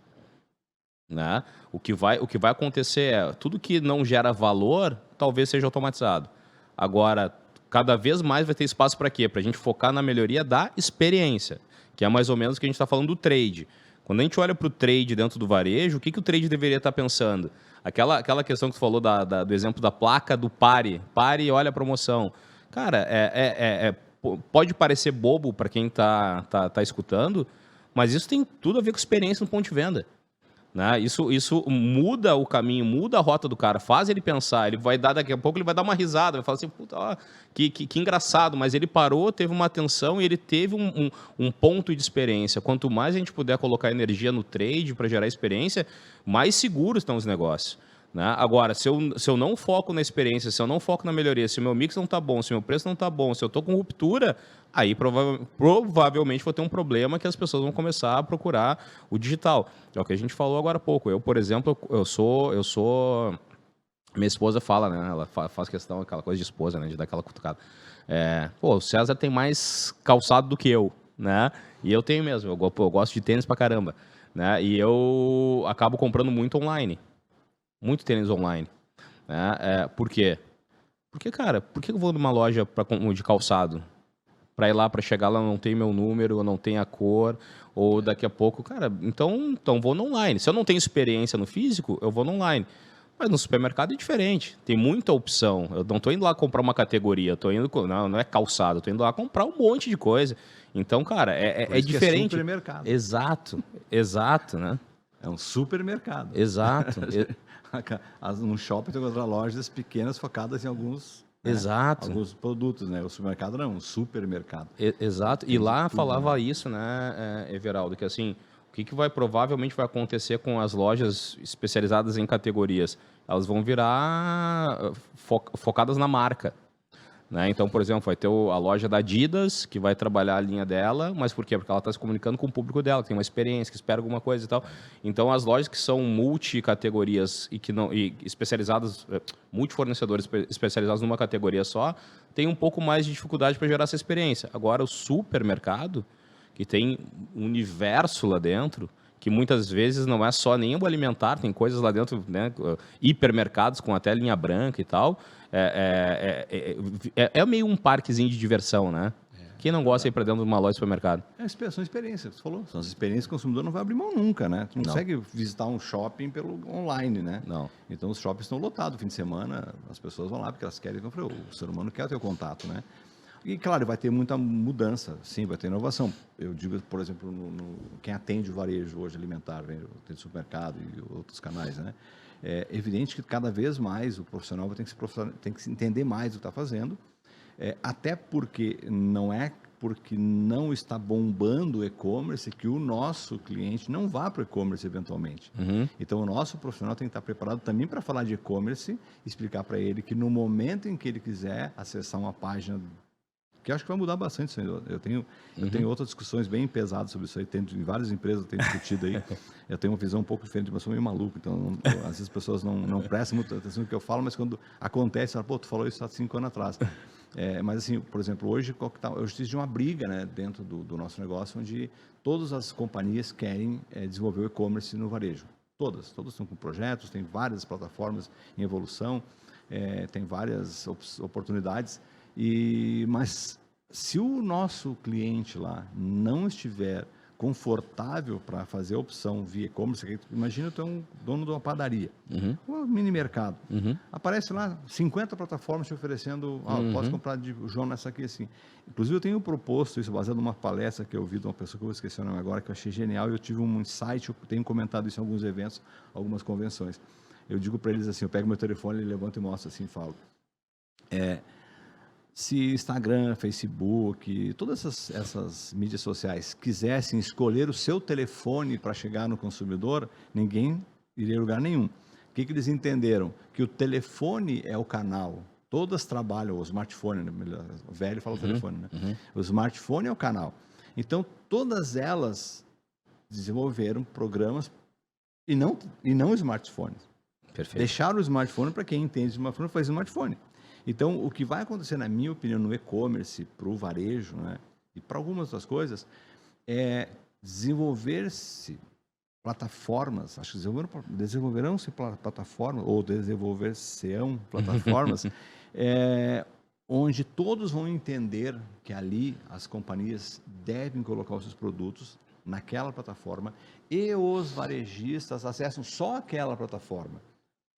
Né? O que vai acontecer tudo que não gera valor, talvez seja automatizado. Agora, cada vez mais vai ter espaço para quê? Para a gente focar na melhoria da experiência, que é mais ou menos o que a gente está falando do trade. Quando a gente olha para o trade dentro do varejo, o que o trade deveria estar pensando? Aquela questão que você falou do exemplo da placa do pare e olha a promoção. Cara, pode parecer bobo para quem tá escutando, mas isso tem tudo a ver com experiência no ponto de venda. Né? Isso muda o caminho, muda a rota do cara, faz ele pensar, daqui a pouco ele vai dar uma risada, vai falar assim, puta, ó, que engraçado, mas ele parou, teve uma atenção e ele teve um ponto de experiência. Quanto mais a gente puder colocar energia no trade para gerar experiência, mais seguros estão os negócios. Né? Agora, se eu não foco na experiência, se eu não foco na melhoria, se o meu mix não está bom, se o meu preço não está bom, se eu estou com ruptura, aí provavelmente vou ter um problema que as pessoas vão começar a procurar o digital. É o que a gente falou agora há pouco. Eu, por exemplo, eu sou... Minha esposa fala, né? Ela faz questão, aquela coisa de esposa, né? De dar aquela cutucada. O César tem mais calçado do que eu. né? E eu tenho mesmo, eu gosto de tênis pra caramba, né? E eu acabo comprando muito online, muito tênis online, né? Por quê? Porque, cara, por que eu vou numa loja de calçado? Pra ir lá, pra chegar lá, não tem meu número, não tem a cor, ou daqui a pouco, cara, então vou no online. Se eu não tenho experiência no físico, eu vou no online. Mas no supermercado é diferente, tem muita opção. Eu não tô indo lá comprar uma categoria, eu tô indo, não é calçado, eu tô indo lá comprar um monte de coisa. Então, cara, é diferente. É supermercado. Exato, né? É um supermercado. Exato. No shopping tem outras lojas pequenas focadas em alguns, né, Exato. alguns produtos, né? O supermercado não, um supermercado. Exato. E lá falava isso, né, Everaldo, que assim, o que provavelmente vai acontecer com as lojas especializadas em categorias? Elas vão virar focadas na marca. Né? Então, por exemplo, vai ter a loja da Adidas, que vai trabalhar a linha dela, mas por quê? Porque ela está se comunicando com o público dela, que tem uma experiência, que espera alguma coisa e tal. Então, as lojas que são multicategorias e especializadas, multifornecedores especializados numa categoria só, tem um pouco mais de dificuldade para gerar essa experiência. Agora, o supermercado, que tem um universo lá dentro, que muitas vezes não é só nem o alimentar, tem coisas lá dentro, né, hipermercados com até linha branca e tal. É meio um parquezinho de diversão, né? Quem não gosta de ir para dentro de uma loja de supermercado? São experiências, você falou. São as experiências que o consumidor não vai abrir mão nunca, né? Tu não consegue visitar um shopping pelo online, né? Não. Então, os shoppings estão lotados. Fim de semana, as pessoas vão lá porque elas querem. O ser humano quer ter o contato, né? E, claro, vai ter muita mudança, sim, vai ter inovação. Eu digo, por exemplo, quem atende o varejo hoje alimentar, tem supermercado e outros canais, né? É evidente que cada vez mais o profissional tem que entender mais o que está fazendo, até porque não é porque não está bombando o e-commerce que o nosso cliente não vá para o e-commerce eventualmente. Uhum. Então, o nosso profissional tem que estar preparado também para falar de e-commerce, explicar para ele que no momento em que ele quiser acessar uma página, que eu acho que vai mudar bastante isso aí. Eu tenho outras discussões bem pesadas sobre isso aí, em várias empresas eu tenho discutido aí. Eu tenho uma visão um pouco diferente, mas sou meio maluco, então às vezes as pessoas não prestam muita atenção no que eu falo, mas quando acontece, fala, pô, tu falou isso há 5 anos atrás. Mas assim, por exemplo, hoje existe uma briga, né, dentro do nosso negócio, onde todas as companhias querem desenvolver o e-commerce no varejo. Todas estão com projetos, tem várias plataformas em evolução, tem várias oportunidades. Mas se o nosso cliente lá não estiver confortável para fazer a opção via e-commerce, imagina tu é um dono de uma padaria, um mini mercado, aparece lá 50 plataformas te oferecendo, posso comprar de João nessa aqui assim. Inclusive eu tenho proposto isso baseado numa palestra que eu vi de uma pessoa que eu vou esquecer o nome agora, que eu achei genial, e eu tive um insight, eu tenho comentado isso em alguns eventos, algumas convenções. Eu digo para eles assim, eu pego meu telefone, levanto e mostro assim, e falo, se Instagram, Facebook, todas essas mídias sociais quisessem escolher o seu telefone para chegar no consumidor, ninguém iria a lugar nenhum. O que eles entenderam? Que o telefone é o canal. Todas trabalham, o smartphone, né? O velho fala o telefone, né? O smartphone é o canal. Então, todas elas desenvolveram programas e não smartphones. Perfeito. Deixaram o smartphone para quem entende de smartphone fazer smartphone. Então, o que vai acontecer, na minha opinião, no e-commerce, para o varejo, né, e para algumas outras coisas, é desenvolver-se plataformas, acho que desenvolverão-se plataformas, ou desenvolver-se-ão plataformas, onde todos vão entender que ali as companhias devem colocar os seus produtos naquela plataforma e os varejistas acessam só aquela plataforma.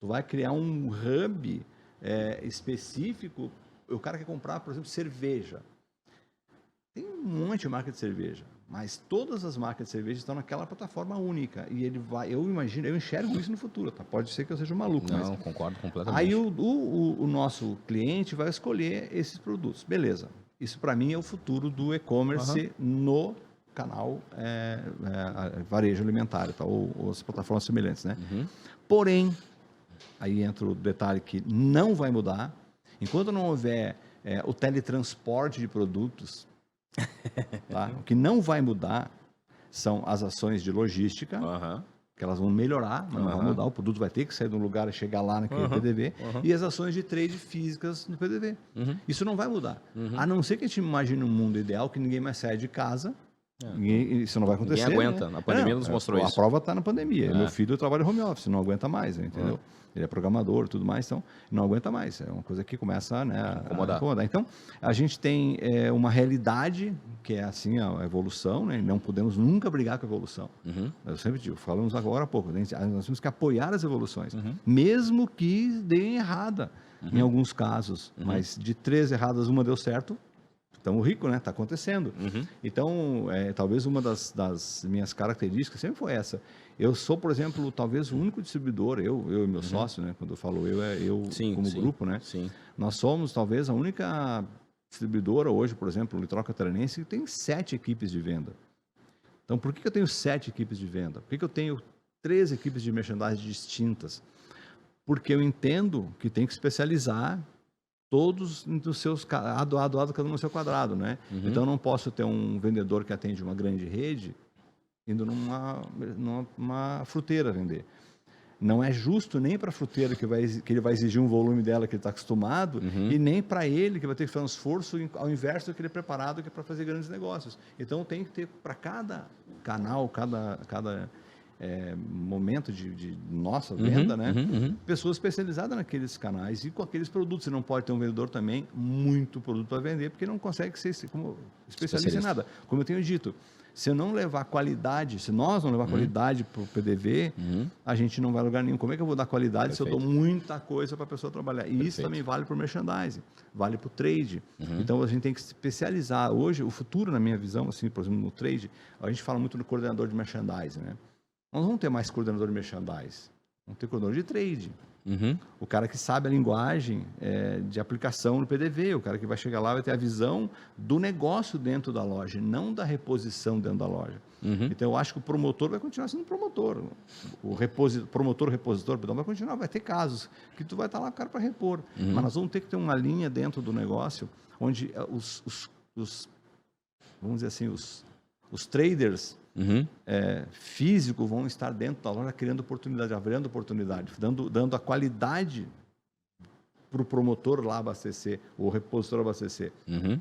Tu vai criar um hub específico. O cara quer comprar, por exemplo, cerveja. Tem um monte de marca de cerveja, mas todas as marcas de cerveja estão naquela plataforma única. E ele vai, eu enxergo isso no futuro, tá? Pode ser que eu seja maluco. Não, concordo completamente. Aí o nosso cliente vai escolher esses produtos. Beleza. Isso para mim é o futuro do e-commerce no canal varejo alimentar, tá? ou as plataformas semelhantes, né? Porém, aí entra o detalhe que não vai mudar. Enquanto não houver o teletransporte de produtos, tá? O que não vai mudar são as ações de logística, que elas vão melhorar, mas não vão mudar. O produto vai ter que sair de um lugar e chegar lá naquele PDV. E as ações de trade físicas no PDV. Isso não vai mudar. A não ser que a gente imagine um mundo ideal que ninguém mais saia de casa, Isso não vai acontecer. Ninguém aguenta. Né? A pandemia nos mostrou isso. A prova está na pandemia. É. Meu filho trabalha home office, não aguenta mais, entendeu? Ele é programador e tudo mais, então não aguenta mais. É uma coisa que começa, né, a incomodar. Então, a gente tem uma realidade que é assim a evolução, né? Não podemos nunca brigar com a evolução. Eu sempre digo, falamos agora há pouco, nós temos que apoiar as evoluções, mesmo que deem errada em alguns casos, mas de 3 erradas, uma deu certo. Estamos ricos, né? Está acontecendo. Então, talvez uma das minhas características sempre foi essa. Eu sou, por exemplo, talvez o único distribuidor, eu e meu sócio, né? Quando eu falo eu como grupo, né? Sim. Nós somos talvez a única distribuidora hoje, por exemplo, o Litoral Catarinense, que tem 7 equipes de venda. Então, por que eu tenho 7 equipes de venda? Por que eu tenho 3 equipes de merchandising distintas? Porque eu entendo que tem que especializar todos nos seus lado a lado, cada um no seu quadrado, né? Então, eu não posso ter um vendedor que atende uma grande rede indo numa fruteira vender. Não é justo nem para a fruteira que ele vai exigir um volume dela que ele está acostumado e nem para ele que vai ter que fazer um esforço ao inverso do que ele é preparado que é para fazer grandes negócios. Então, tem que ter para cada canal, cada momento de nossa venda, né? Pessoas especializadas naqueles canais e com aqueles produtos. Você não pode ter um vendedor também muito produto para vender, porque não consegue ser como especialista em nada. Como eu tenho dito, se eu não levar qualidade, se nós não levar qualidade para o PDV, a gente não vai a lugar nenhum. Como é que eu vou dar qualidade se eu dou muita coisa para a pessoa trabalhar? E isso também vale para o merchandising, vale para o trade. Então, a gente tem que se especializar. Hoje, o futuro, na minha visão, assim, por exemplo, no trade, a gente fala muito no coordenador de merchandising, né? Nós não vamos ter mais coordenador de merchandising, vamos ter coordenador de trade. O cara que sabe a linguagem de aplicação no PDV, o cara que vai chegar lá vai ter a visão do negócio dentro da loja, não da reposição dentro da loja. Então, eu acho que o promotor vai continuar sendo promotor. O promotor-repositor, vai continuar, vai ter casos que tu vai estar lá, cara, para repor. Mas nós vamos ter que ter uma linha dentro do negócio onde vamos dizer assim, os traders físicos vão estar dentro da loja criando oportunidade, abrindo oportunidade, dando a qualidade para o promotor lá abastecer, o repositor abastecer.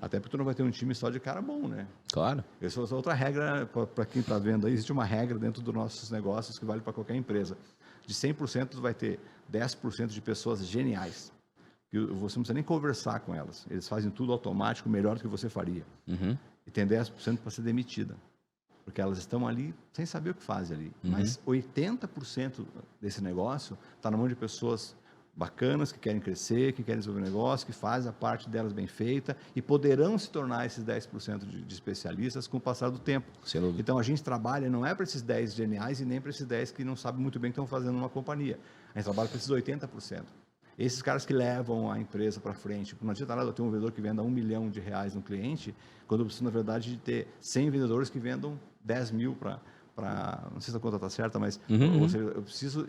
Até porque tu não vai ter um time só de cara bom, né? Claro. Essa é outra regra, para quem está vendo aí, existe uma regra dentro dos nossos negócios que vale para qualquer empresa. De 100%, tu vai ter 10% de pessoas geniais. Que você não precisa nem conversar com elas. Eles fazem tudo automático, melhor do que você faria. E tem 10% para ser demitida. Porque elas estão ali sem saber o que fazem ali. Mas 80% desse negócio está na mão de pessoas bacanas, que querem crescer, que querem desenvolver negócio, que fazem a parte delas bem feita e poderão se tornar esses 10% de especialistas com o passar do tempo. Então, a gente trabalha, não é para esses 10 geniais e nem para esses 10 que não sabem muito bem o que estão fazendo numa companhia. A gente trabalha para esses 80%. Esses caras que levam a empresa para frente. Não adianta nada eu ter um vendedor que venda R$1 milhão no cliente, quando eu preciso, na verdade, de ter 100 vendedores que vendam 10 mil para... Não sei se a conta está certa, mas eu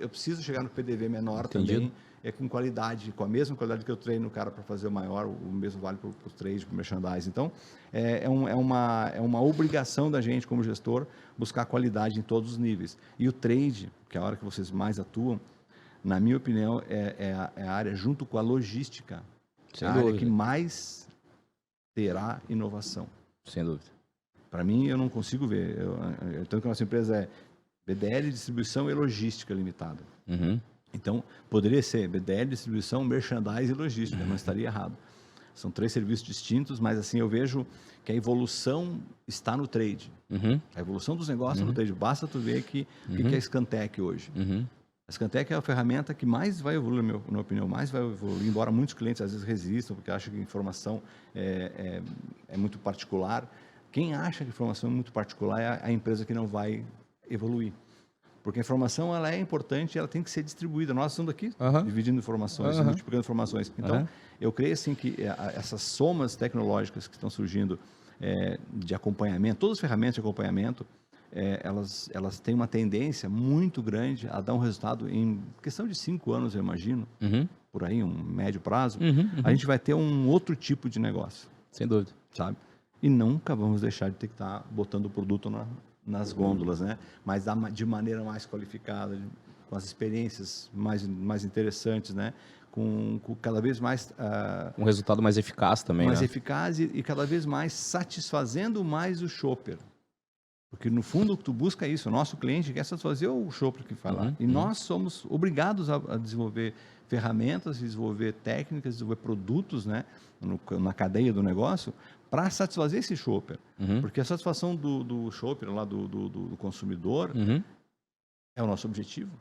preciso chegar no PDV menor também, com qualidade, com a mesma qualidade que eu treino o cara para fazer o maior, o mesmo vale para o trade, para o merchandising. Então, é uma obrigação da gente, como gestor, buscar qualidade em todos os níveis. E o trade, que é a hora que vocês mais atuam, na minha opinião, é a área, junto com a logística, a área que mais terá inovação. Sem dúvida. Para mim, eu não consigo ver. Tanto que a nossa empresa é BDL, Distribuição e Logística Limitada. Então, poderia ser BDL, Distribuição, Merchandising e Logística, não estaria errado. São 3 serviços distintos, mas assim, eu vejo que a evolução está no trade. A evolução dos negócios no trade. Basta tu ver o que é a Scantec hoje. A Scantec é a ferramenta que mais vai evoluir, na minha opinião, mais vai evoluir, embora muitos clientes às vezes resistam, porque acham que a informação é muito particular. Quem acha que a informação é muito particular é a empresa que não vai evoluir. Porque a informação ela é importante e ela tem que ser distribuída. Nós estamos aqui dividindo informações, multiplicando informações. Então, eu creio assim que essas somas tecnológicas que estão surgindo de acompanhamento, todas as ferramentas de acompanhamento, elas têm uma tendência muito grande a dar um resultado em questão de 5 anos, eu imagino, por aí, um médio prazo, a gente vai ter um outro tipo de negócio. Sem dúvida. Sabe? E nunca vamos deixar de ter que estar botando o produto nas gôndolas, né? Mas de maneira mais qualificada, com as experiências mais interessantes, né? Com cada vez mais... um resultado mais eficaz também, mais né? eficaz e cada vez mais satisfazendo mais o shopper. Porque, no fundo, tu busca isso. O nosso cliente quer satisfazer o shopper que vai lá. E nós somos obrigados a desenvolver ferramentas, desenvolver técnicas, desenvolver produtos, né, na cadeia do negócio para satisfazer esse shopper. Porque a satisfação do shopper, lá do consumidor, é o nosso objetivo.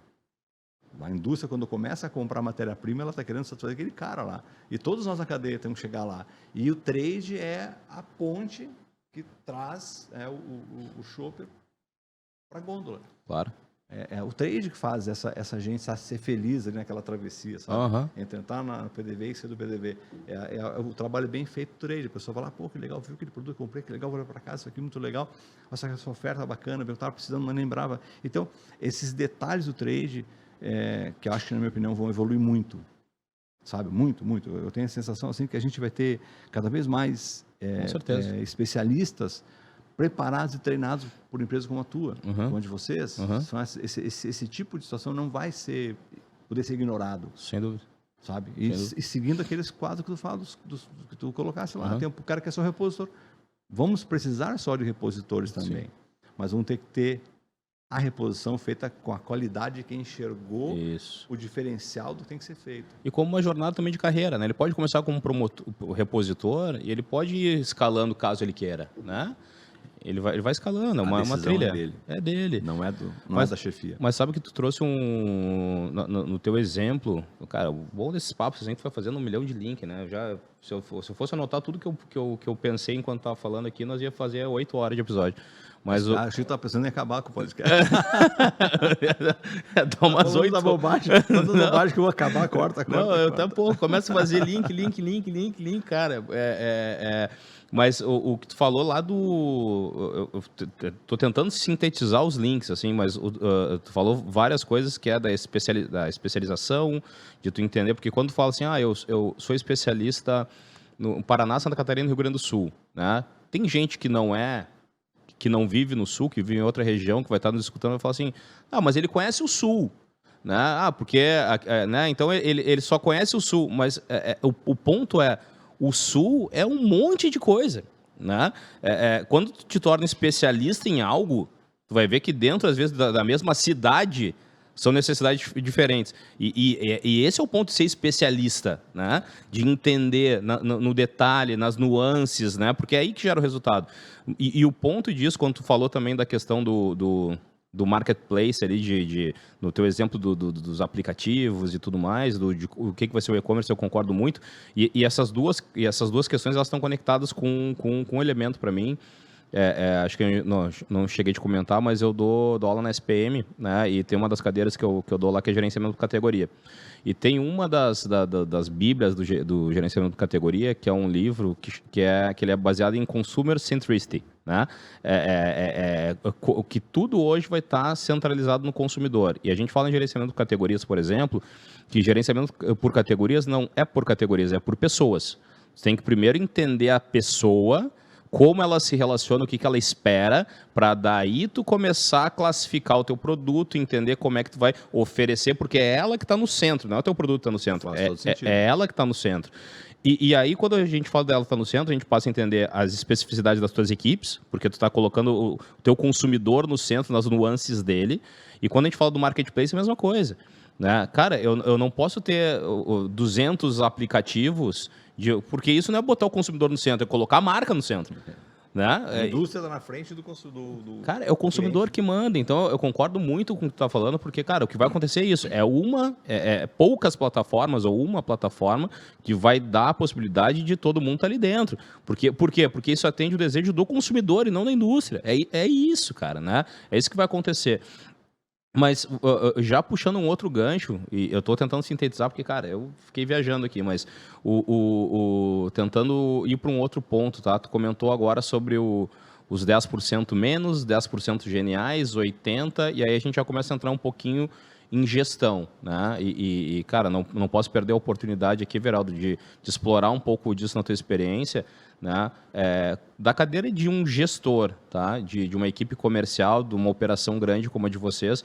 A indústria, quando começa a comprar matéria-prima, ela está querendo satisfazer aquele cara lá. E todos nós na cadeia temos que chegar lá. E o trade é a ponte que traz o shopper para a gôndola. Claro. É o trade que faz essa gente ser feliz ali naquela travessia, sabe? Entre entrar no PDV e sair do PDV. O trabalho bem feito do trade. A pessoa vai lá, pô, que legal, viu aquele produto, comprei, que legal, vou para casa, isso aqui é muito legal. Essa oferta bacana, eu estava precisando, mas nem lembrava. Então, esses detalhes do trade, que eu acho que, na minha opinião, vão evoluir muito. Sabe? Muito, muito. Eu tenho a sensação assim que a gente vai ter cada vez mais especialistas preparados e treinados por empresas como a tua, como a de vocês. Então, esse tipo de situação não vai poder ser ignorado. Sem dúvida. Sabe? E seguindo aqueles quadros que tu fala, que tu colocasse lá. Tem um cara que é só repositor. Vamos precisar só de repositores também. Sim. Mas vamos ter que ter a reposição feita com a qualidade de quem enxergou o diferencial do que tem que ser feito. E como uma jornada também de carreira, né? Ele pode começar como repositor e ele pode ir escalando caso ele queira, né? Ele vai escalando, é uma trilha. É dele. Não é da chefia. Mas sabe que tu trouxe no teu exemplo, cara, o bom desses papos, a gente vai fazendo 1 milhão de link, né? Se eu fosse anotar tudo que eu pensei enquanto estava falando aqui, nós ia fazer 8 horas de episódio. Mas acho que tu tá pensando em acabar com o podcast. Dá umas 8 da bobagem. Toda bobagem que eu vou acabar, corta. Não, eu até começo a fazer link, cara. Mas o que tu falou lá eu tô tentando sintetizar os links, assim, mas tu falou várias coisas que é da especialização, de tu entender, porque quando tu fala assim, eu sou especialista no Paraná, Santa Catarina e Rio Grande do Sul, né? Tem gente que não vive no Sul, que vive em outra região, que vai estar nos escutando, vai falar assim, mas ele conhece o Sul, né? Porque, né? Então ele só conhece o Sul, mas o ponto o Sul é um monte de coisa, né? Quando tu te torna especialista em algo, tu vai ver que dentro, às vezes, da mesma cidade, são necessidades diferentes. E esse é o ponto de ser especialista, né? De entender no detalhe, nas nuances, né? Porque é aí que gera o resultado. E o ponto disso, quando tu falou também da questão do marketplace ali, no teu exemplo dos aplicativos e tudo mais, o que vai ser o e-commerce, eu concordo muito. E essas duas questões, elas estão conectadas com um elemento para mim. Acho que eu não cheguei a comentar, mas eu dou aula na SPM, né? E tem uma das cadeiras que eu dou lá que é gerenciamento de categoria. E tem uma das bíblias do gerenciamento de categoria, que é um livro que ele é baseado em consumer centricity, né? Que tudo hoje vai estar centralizado no consumidor. E a gente fala em gerenciamento de categorias, por exemplo, que gerenciamento por categorias não é por categorias, é por pessoas. Você tem que primeiro entender a pessoa, como ela se relaciona, o que ela espera, para daí tu começar a classificar o teu produto, entender como é que tu vai oferecer, porque é ela que está no centro, não é o teu produto que está no centro, é ela que está no centro. E aí, quando a gente fala dela estar no centro, a gente passa a entender as especificidades das tuas equipes, porque tu está colocando o teu consumidor no centro, nas nuances dele. E quando a gente fala do marketplace, é a mesma coisa, né? Cara, eu não posso ter 200 aplicativos, porque isso não é botar o consumidor no centro, é colocar a marca no centro. Né? A indústria está na frente do consumidor. Cara, é o consumidor que manda. Então, eu concordo muito com o que tu está falando, porque, cara, o que vai acontecer é isso. Poucas plataformas ou uma plataforma que vai dar a possibilidade de todo mundo estar ali dentro. Por quê? Porque isso atende o desejo do consumidor e não da indústria. É isso, cara, né? É isso que vai acontecer. Mas já puxando um outro gancho, e eu estou tentando sintetizar, porque, cara, eu fiquei viajando aqui, mas tentando ir para um outro ponto, tá? Tu comentou agora sobre os 10% menos, 10% geniais, 80%, e aí a gente já começa a entrar um pouquinho em gestão, né? Cara, não posso perder a oportunidade aqui, Veraldo, de explorar um pouco disso na tua experiência, né? Da cadeira de um gestor, tá? De uma equipe comercial, de uma operação grande como a de vocês.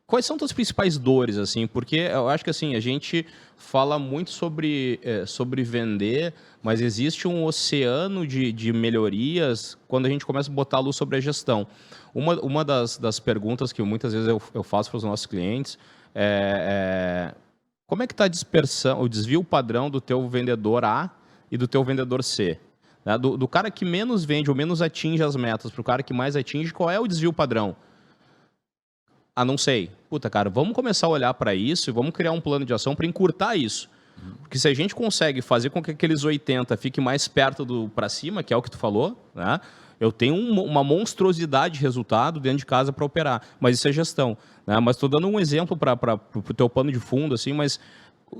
Quais são tuas principais dores, assim? Porque eu acho que, assim, a gente fala muito sobre vender, mas existe um oceano de melhorias quando a gente começa a botar a luz sobre a gestão. Uma das perguntas que muitas vezes eu faço para os nossos clientes é como é que está a dispersão, o desvio padrão do teu vendedor A e do teu vendedor C? Né? Do cara que menos vende ou menos atinge as metas para o cara que mais atinge, qual é o desvio padrão? Ah, não sei. Puta, cara, vamos começar a olhar para isso e vamos criar um plano de ação para encurtar isso. Porque se a gente consegue fazer com que aqueles 80 fiquem mais perto do para cima, que é o que tu falou, né? Eu tenho uma monstruosidade de resultado dentro de casa para operar. Mas isso é gestão. Né? Mas estou dando um exemplo para o teu pano de fundo, assim, mas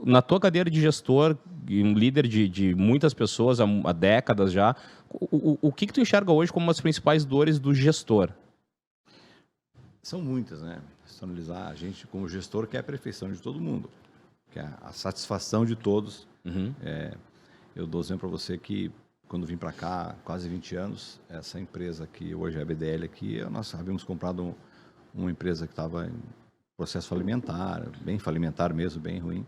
na tua cadeira de gestor, um líder de muitas pessoas há décadas já, o que tu enxerga hoje como as principais dores do gestor? São muitas, né? Se analisar, a gente, como gestor, quer a perfeição de todo mundo, quer a satisfação de todos. Eu dou exemplo para você que, quando vim para cá, quase 20 anos, essa empresa que hoje é a BDL aqui, nós havíamos comprado uma empresa que estava em processo falimentar, bem falimentar mesmo, bem ruim.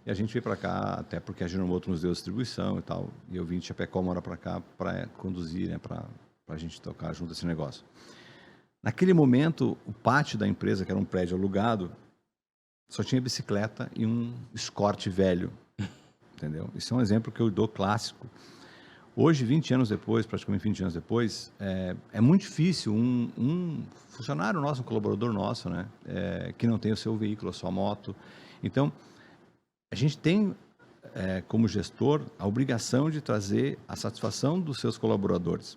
E a gente veio para cá, até porque a Ginomoto nos deu distribuição e tal, e eu vim de Chapecó, mora para cá, para conduzir, né, para a gente tocar junto esse negócio. Naquele momento, o pátio da empresa, que era um prédio alugado, só tinha bicicleta e um Escort velho, entendeu? Isso é um exemplo que eu dou clássico. Hoje, 20 anos depois, praticamente 20 anos depois, é muito difícil um funcionário nosso, um colaborador nosso, né, que não tem o seu veículo, a sua moto. Então, a gente tem, como gestor, a obrigação de trazer a satisfação dos seus colaboradores.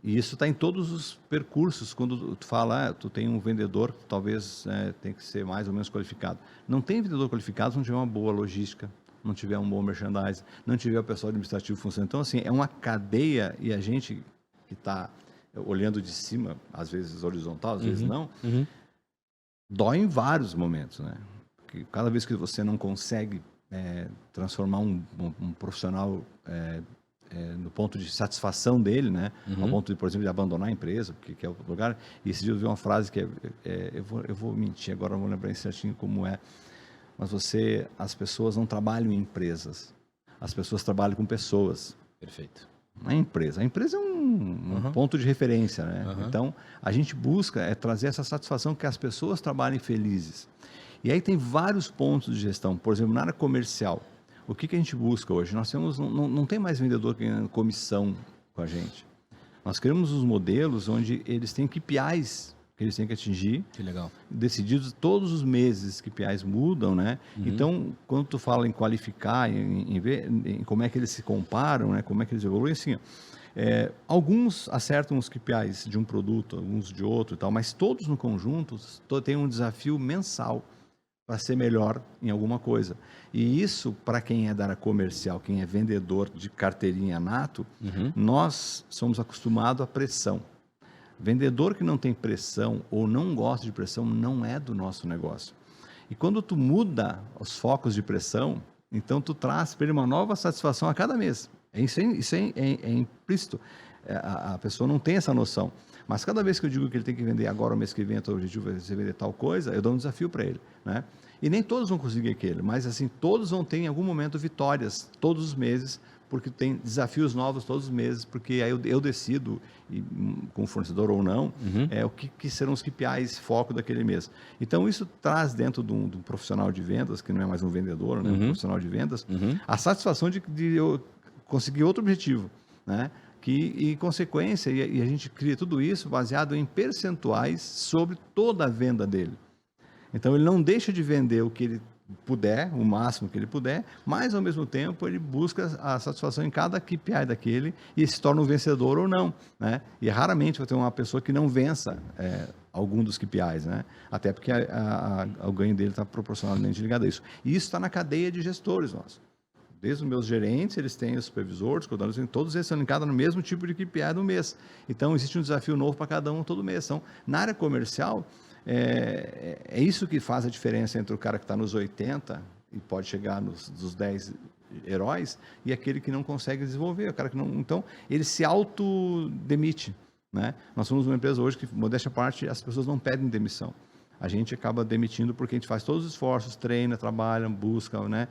E isso está em todos os percursos. Quando tu fala, tu tem um vendedor que talvez tem que ser mais ou menos qualificado. Não tem vendedor qualificado se não tiver uma boa logística, não tiver um bom merchandising, não tiver o pessoal administrativo funcionando. Então, assim, é uma cadeia, e a gente que está olhando de cima, às vezes horizontal, às vezes não, dói em vários momentos, né? Porque cada vez que você não consegue transformar um profissional no ponto de satisfação dele, né? Ao ponto de, por exemplo, de abandonar a empresa, que é o lugar. E esse dia eu vi uma frase que eu vou mentir agora, não vou lembrar certinho como é, mas as pessoas não trabalham em empresas, as pessoas trabalham com pessoas. Perfeito. Não é empresa. A empresa é um ponto de referência, né? Então, a gente busca trazer essa satisfação que as pessoas trabalhem felizes. E aí tem vários pontos de gestão. Por exemplo, na área comercial, o que a gente busca hoje? Nós temos, não tem mais vendedor ganhando comissão com a gente. Nós criamos os modelos onde eles têm KPIs que eles têm que atingir. Que legal. Decididos todos os meses, KPIs mudam, né? Então, quando tu fala em qualificar, em ver em como é que eles se comparam, né? Como é que eles evoluem, assim, alguns acertam os KPIs de um produto, alguns de outro e tal, mas todos no conjunto têm um desafio mensal para ser melhor em alguma coisa. E isso, para quem é da área comercial, quem é vendedor de carteirinha nato, nós somos acostumados à pressão. Vendedor que não tem pressão ou não gosta de pressão não é do nosso negócio. E quando tu muda os focos de pressão, então tu traz para ele uma nova satisfação a cada mês. Isso é implícito. A pessoa não tem essa noção. Mas cada vez que eu digo que ele tem que vender agora, o mês que vem, o objetivo é vender tal coisa, eu dou um desafio para ele, né? E nem todos vão conseguir aquele, mas assim, todos vão ter em algum momento vitórias, todos os meses, porque tem desafios novos todos os meses, porque aí eu decido, com o fornecedor ou não, o que serão os KPIs, foco daquele mês. Então, isso traz dentro de um profissional de vendas, que não é mais um vendedor, né, um profissional de vendas, a satisfação de eu conseguir outro objetivo, né? Em consequência, e a gente cria tudo isso baseado em percentuais sobre toda a venda dele. Então, ele não deixa de vender o que ele puder, o máximo que ele puder, mas, ao mesmo tempo, ele busca a satisfação em cada KPI daquele e se torna um vencedor ou não, né? E raramente vai ter uma pessoa que não vença algum dos KPIs, né? Até porque o ganho dele está proporcionalmente ligado a isso. E isso está na cadeia de gestores nossos. Desde os meus gerentes, eles têm os supervisores, coordenadores, todos eles são linkados no mesmo tipo de KPI do mês. Então, existe um desafio novo para cada um todo mês. Então, na área comercial, é isso que faz a diferença entre o cara que está nos 80 e pode chegar nos 10 heróis e aquele que não consegue desenvolver, o cara que não. Então, ele se autodemite, né? Nós somos uma empresa hoje que, modéstia à parte, as pessoas não pedem demissão. a gente acaba demitindo porque a gente faz todos os esforços, treina, trabalha, busca, né,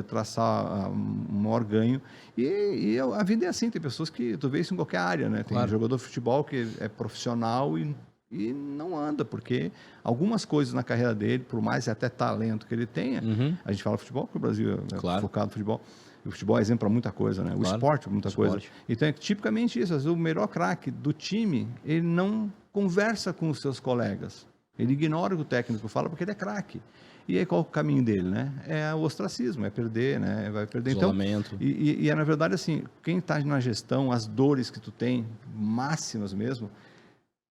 traçar um maior ganho. E a vida é assim, tem pessoas que tu vê isso em qualquer área, né? Tem jogador de futebol que é profissional e não anda, porque algumas coisas na carreira dele, por mais até talento que ele tenha, a gente fala futebol, porque o Brasil é focado no futebol. O futebol é exemplo para muita coisa, né? O esporte para muita coisa. Então, é tipicamente isso. Às vezes, o melhor craque do time, ele não conversa com os seus colegas. Ele ignora o que o técnico fala porque ele é craque. E aí, qual o caminho dele, né? É o ostracismo, é perder, né? Vai perder. Isolamento. Então, e na verdade, assim, quem está na gestão, as dores que tu tem, máximas mesmo,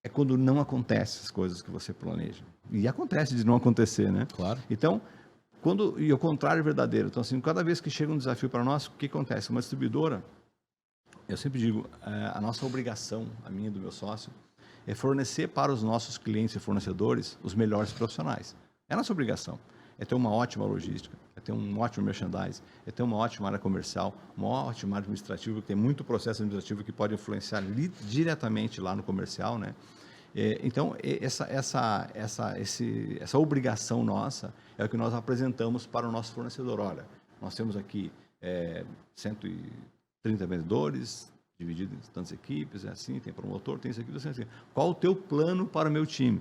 é quando não acontecem as coisas que você planeja. E acontece de não acontecer, né? Claro. Então, e o contrário é verdadeiro. Então, assim, cada vez que chega um desafio para nós, o que acontece? Uma distribuidora, eu sempre digo, a nossa obrigação, a minha e do meu sócio, é fornecer para os nossos clientes e fornecedores os melhores profissionais. É a nossa obrigação. É ter uma ótima logística, é ter um ótimo merchandising, é ter uma ótima área comercial, uma ótima área administrativa, que tem muito processo administrativo que pode influenciar diretamente lá no comercial, né? Então, essa obrigação nossa é o que nós apresentamos para o nosso fornecedor. Olha, nós temos aqui 130 vendedores, dividido em tantas equipes, é assim, tem promotor, tem isso aqui, assim. Qual o teu plano para o meu time?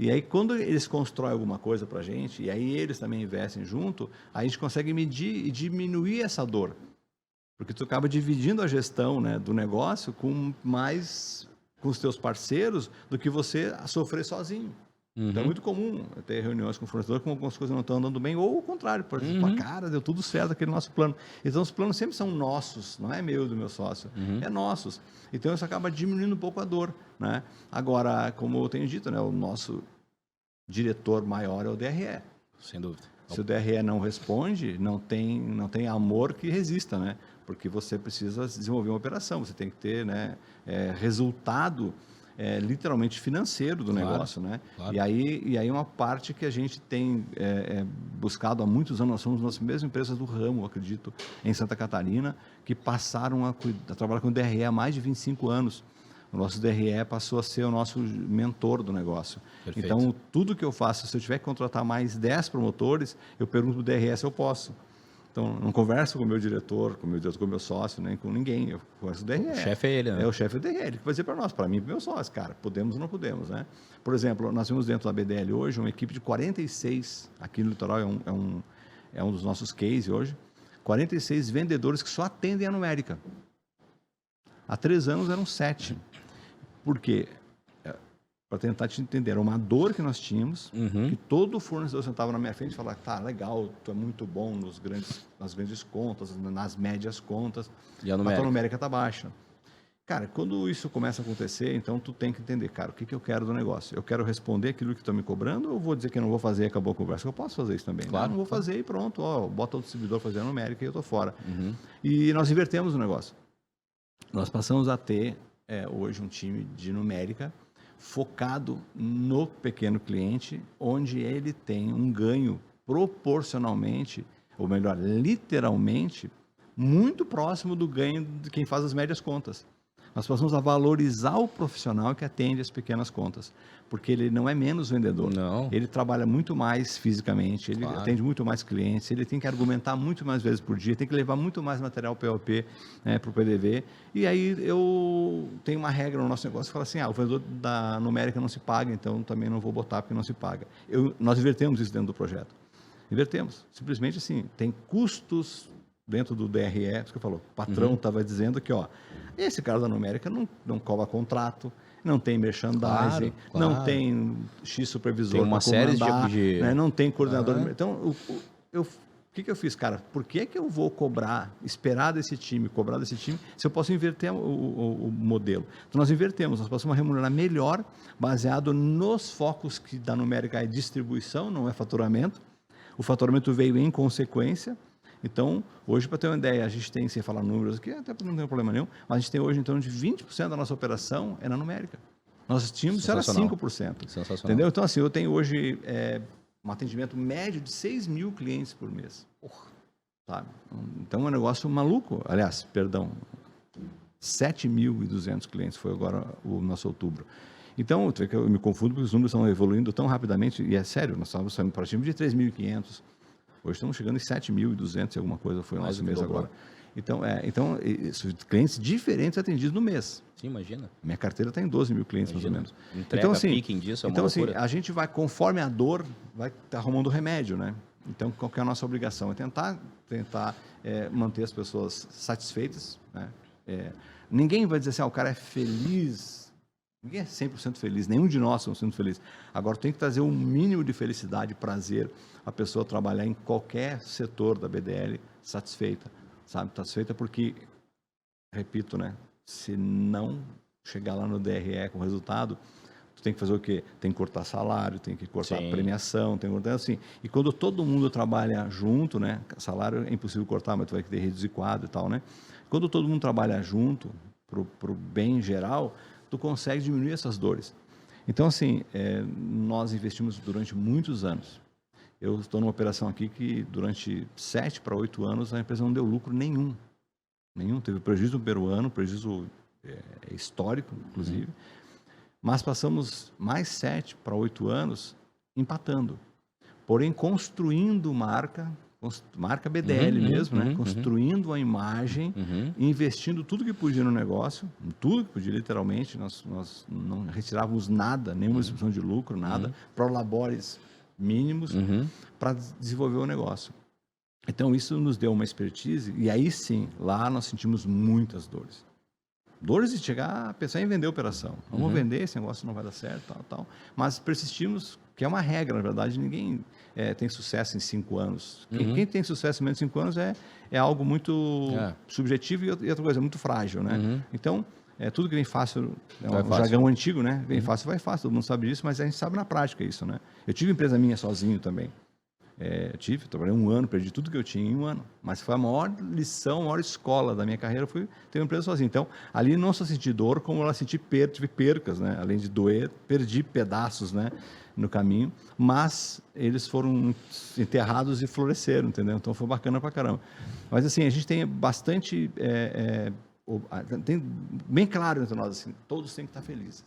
E aí, quando eles constroem alguma coisa para a gente, e aí eles também investem junto, a gente consegue medir e diminuir essa dor. Porque tu acaba dividindo a gestão, né, do negócio com os teus parceiros do que você sofrer sozinho. Então é muito comum ter reuniões com o fornecedor com algumas coisas não estão andando bem, ou o contrário, por exemplo, cara, deu tudo certo aquele nosso plano. Então os planos sempre são nossos, não é meu e do meu sócio, é nossos. Então isso acaba diminuindo um pouco a dor, né? Agora, como eu tenho dito, né, o nosso diretor maior é o DRE. Sem dúvida. Se o DRE não responde, não tem amor que resista, né? Porque você precisa desenvolver uma operação, você tem que ter, né, resultado literalmente financeiro do negócio, né? Claro. E aí uma parte que a gente tem buscado há muitos anos, nós somos as mesmas empresas do ramo, acredito, em Santa Catarina, que passaram a trabalhar com o DRE há mais de 25 anos. O nosso DRE passou a ser o nosso mentor do negócio. Perfeito. Então, tudo que eu faço, se eu tiver que contratar mais 10 promotores, eu pergunto para o DRE se eu posso. Então, não converso com o meu diretor, com o meu sócio, nem com ninguém. Eu converso com o DRE. O chefe é ele, né? É o chefe do DRE, ele que vai dizer para nós, para mim e para o meu sócio. Cara, podemos ou não podemos, né? Por exemplo, nós temos dentro da BDL hoje uma equipe de 46, aqui no Litoral é um dos nossos cases hoje, 46 vendedores que só atendem a numérica. Há 3 anos eram 7. Por quê? Para tentar te entender, era uma dor que nós tínhamos, que todo fornecedor sentava na minha frente e falava, tá, legal, tu é muito bom nas grandes contas, nas médias contas, e a tua numérica está baixa. Cara, quando isso começa a acontecer, então tu tem que entender, cara, o que eu quero do negócio? Eu quero responder aquilo que estão me cobrando, ou eu vou dizer que eu não vou fazer e acabou a conversa? Eu posso fazer isso também. Claro. Não vou fazer e pronto, bota o distribuidor fazer a numérica e eu estou fora. E nós invertemos o negócio. Nós passamos a ter hoje um time de numérica focado no pequeno cliente, onde ele tem um ganho proporcionalmente, ou melhor, literalmente, muito próximo do ganho de quem faz as médias contas. Nós passamos a valorizar o profissional que atende as pequenas contas, porque ele não é menos vendedor. Não. Ele trabalha muito mais fisicamente, ele atende muito mais clientes, ele tem que argumentar muito mais vezes por dia, tem que levar muito mais material POP para o PDV. E aí eu tenho uma regra no nosso negócio que fala assim, o vendedor da numérica não se paga, então também não vou botar porque não se paga. Nós invertemos isso dentro do projeto. Invertemos. Simplesmente assim, tem custos dentro do DRE, isso que eu falo, o patrão estava dizendo que, esse cara da numérica não cobra contrato, não tem merchandising, claro. não tem X supervisor para comandar, né? Não tem coordenador. Então, o que eu fiz, cara? Por que eu vou esperar desse time, cobrar desse time, se eu posso inverter o modelo? Então, nós invertemos, nós passamos a remunerar melhor, baseado nos focos que da numérica é distribuição, não é faturamento. O faturamento veio em consequência. Então, hoje, para ter uma ideia, a gente tem, sem falar números aqui, até não tem problema nenhum, mas a gente tem hoje, então, de 20% da nossa operação é na numérica. Nós tínhamos, isso era 5%. Sensacional. Entendeu? Então, assim, eu tenho hoje um atendimento médio de 6 mil clientes por mês. Sabe? Então, é um negócio maluco. Aliás, 7.200 clientes foi agora o nosso outubro. Então, tu vê que eu me confundo porque os números estão evoluindo tão rapidamente, e é sério, nós estávamos saindo para cima de 3.500, hoje estamos chegando em 7.200 e alguma coisa, foi o nosso mês agora. Então, clientes diferentes atendidos no mês. Sim, imagina. Minha carteira está em 12 mil clientes, mais ou menos. Entrega, então, assim, pique disso, é uma loucura. a gente vai, conforme a dor, vai arrumando o remédio, né? Então, qual que é a nossa obrigação? É tentar manter as pessoas satisfeitas, né? Ninguém vai dizer assim, o cara é feliz. Ninguém é 100% feliz, nenhum de nós somos 100% felizes. Agora, tem que trazer um mínimo de felicidade e prazer a pessoa trabalhar em qualquer setor da BDL satisfeita, sabe? Satisfeita porque, repito, né? Se não chegar lá no DRE com resultado, tu tem que fazer o quê? Tem que cortar salário, tem que cortar premiação, tem que cortar assim. E quando todo mundo trabalha junto, né? Salário é impossível cortar, mas tu vai ter que reduzir quadro e tal, né? Quando todo mundo trabalha junto, pro bem geral, tu consegue diminuir essas dores. Então, assim, nós investimos durante muitos anos. Eu estou numa operação aqui que durante 7 para 8 anos a empresa não deu lucro nenhum. Teve prejuízo no primeiro ano, prejuízo histórico, inclusive. Mas passamos mais 7 para 8 anos empatando. Porém, construindo marca BDL mesmo, né? Construindo a imagem, investindo tudo que podia no negócio, tudo que podia, literalmente. Nós não retirávamos nada, nenhuma distribuição de lucro, nada, prolabores mínimos para desenvolver o negócio. Então, isso nos deu uma expertise e aí sim, lá nós sentimos muitas dores. Dores de chegar a pensar em vender a operação. Vamos vender, esse negócio não vai dar certo, tal. Mas persistimos, que é uma regra, na verdade, ninguém tem sucesso em 5 anos. Quem tem sucesso em menos de 5 anos é algo muito subjetivo e outra coisa, muito frágil, né? Então, tudo que vem fácil, um jargão antigo, né? Vem fácil, vai fácil, todo mundo sabe disso, mas a gente sabe na prática isso, né? Eu tive empresa minha sozinho também. Trabalhei 1 ano, perdi tudo que eu tinha em 1 ano. Mas foi a maior lição, a maior escola da minha carreira, foi ter uma empresa sozinho. Então, ali não só senti dor, como ela senti tive percas, né? Além de doer, perdi pedaços, né? No caminho, mas eles foram enterrados e floresceram, entendeu? Então, foi bacana pra caramba. Mas, assim, a gente tem bastante... tem bem claro entre nós, assim, todos têm que estar felizes.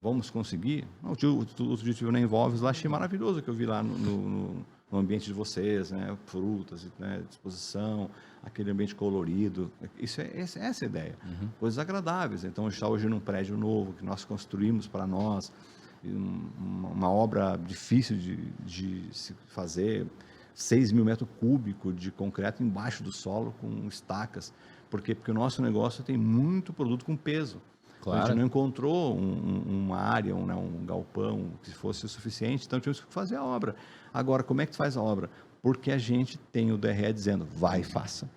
Vamos conseguir? Outro dia eu tive na Envolves lá, achei maravilhoso o que eu vi lá no ambiente de vocês, né? Frutas, né? Disposição, aquele ambiente colorido. Essa é a ideia. Coisas agradáveis. Então, a gente está hoje num prédio novo que nós construímos para nós, uma obra difícil de se fazer, 6.000 metros cúbicos de concreto embaixo do solo com estacas. Por quê? Porque o nosso negócio tem muito produto com peso. Claro. A gente não encontrou uma área, um galpão que fosse o suficiente, então tínhamos que fazer a obra. Agora, como é que faz a obra? Porque a gente tem o DRE dizendo, vai e faça.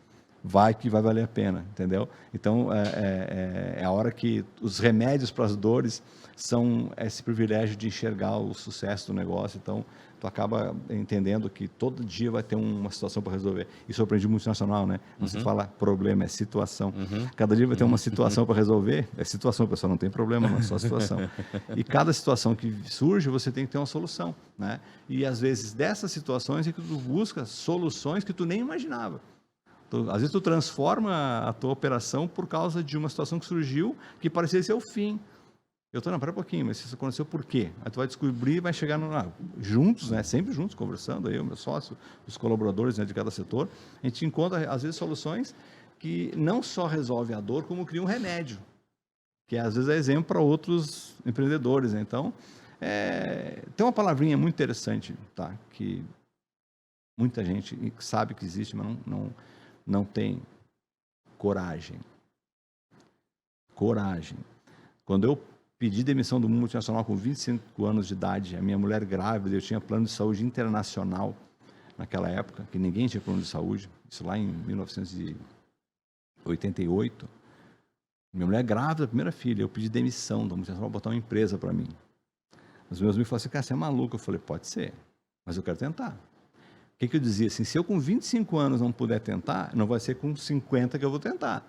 Vai que vai valer a pena, entendeu? Então, é a hora que os remédios para as dores são esse privilégio de enxergar o sucesso do negócio. Então, tu acaba entendendo que todo dia vai ter uma situação para resolver. Isso eu aprendi muito nacional, né? Não se fala problema, é situação. Cada dia vai ter uma situação para resolver. É situação, pessoal, não tem problema, não é só situação. E cada situação que surge, você tem que ter uma solução, né? E, às vezes, dessas situações é que tu busca soluções que tu nem imaginava. Às vezes tu transforma a tua operação por causa de uma situação que surgiu que parecia ser o fim. Não, pera um pouquinho, mas isso aconteceu por quê? Aí tu vai descobrir e vai chegar juntos, né? Sempre juntos, conversando, eu, meu sócio, os colaboradores, né, de cada setor, a gente encontra, às vezes, soluções que não só resolvem a dor, como criam um remédio, que às vezes é exemplo para outros empreendedores, né? Então, tem uma palavrinha muito interessante, tá? Que muita gente sabe que existe, mas não tem coragem. Coragem. Quando eu pedi demissão do mundo multinacional com 25 anos de idade, a minha mulher grávida, eu tinha plano de saúde internacional naquela época, que ninguém tinha plano de saúde, isso lá em 1988. Minha mulher grávida, a primeira filha, eu pedi demissão da multinacional para botar uma empresa para mim. Os meus amigos falaram assim, cara, você é maluco? Eu falei, pode ser, mas eu quero tentar. O que eu dizia? Assim, se eu com 25 anos não puder tentar, não vai ser com 50 que eu vou tentar.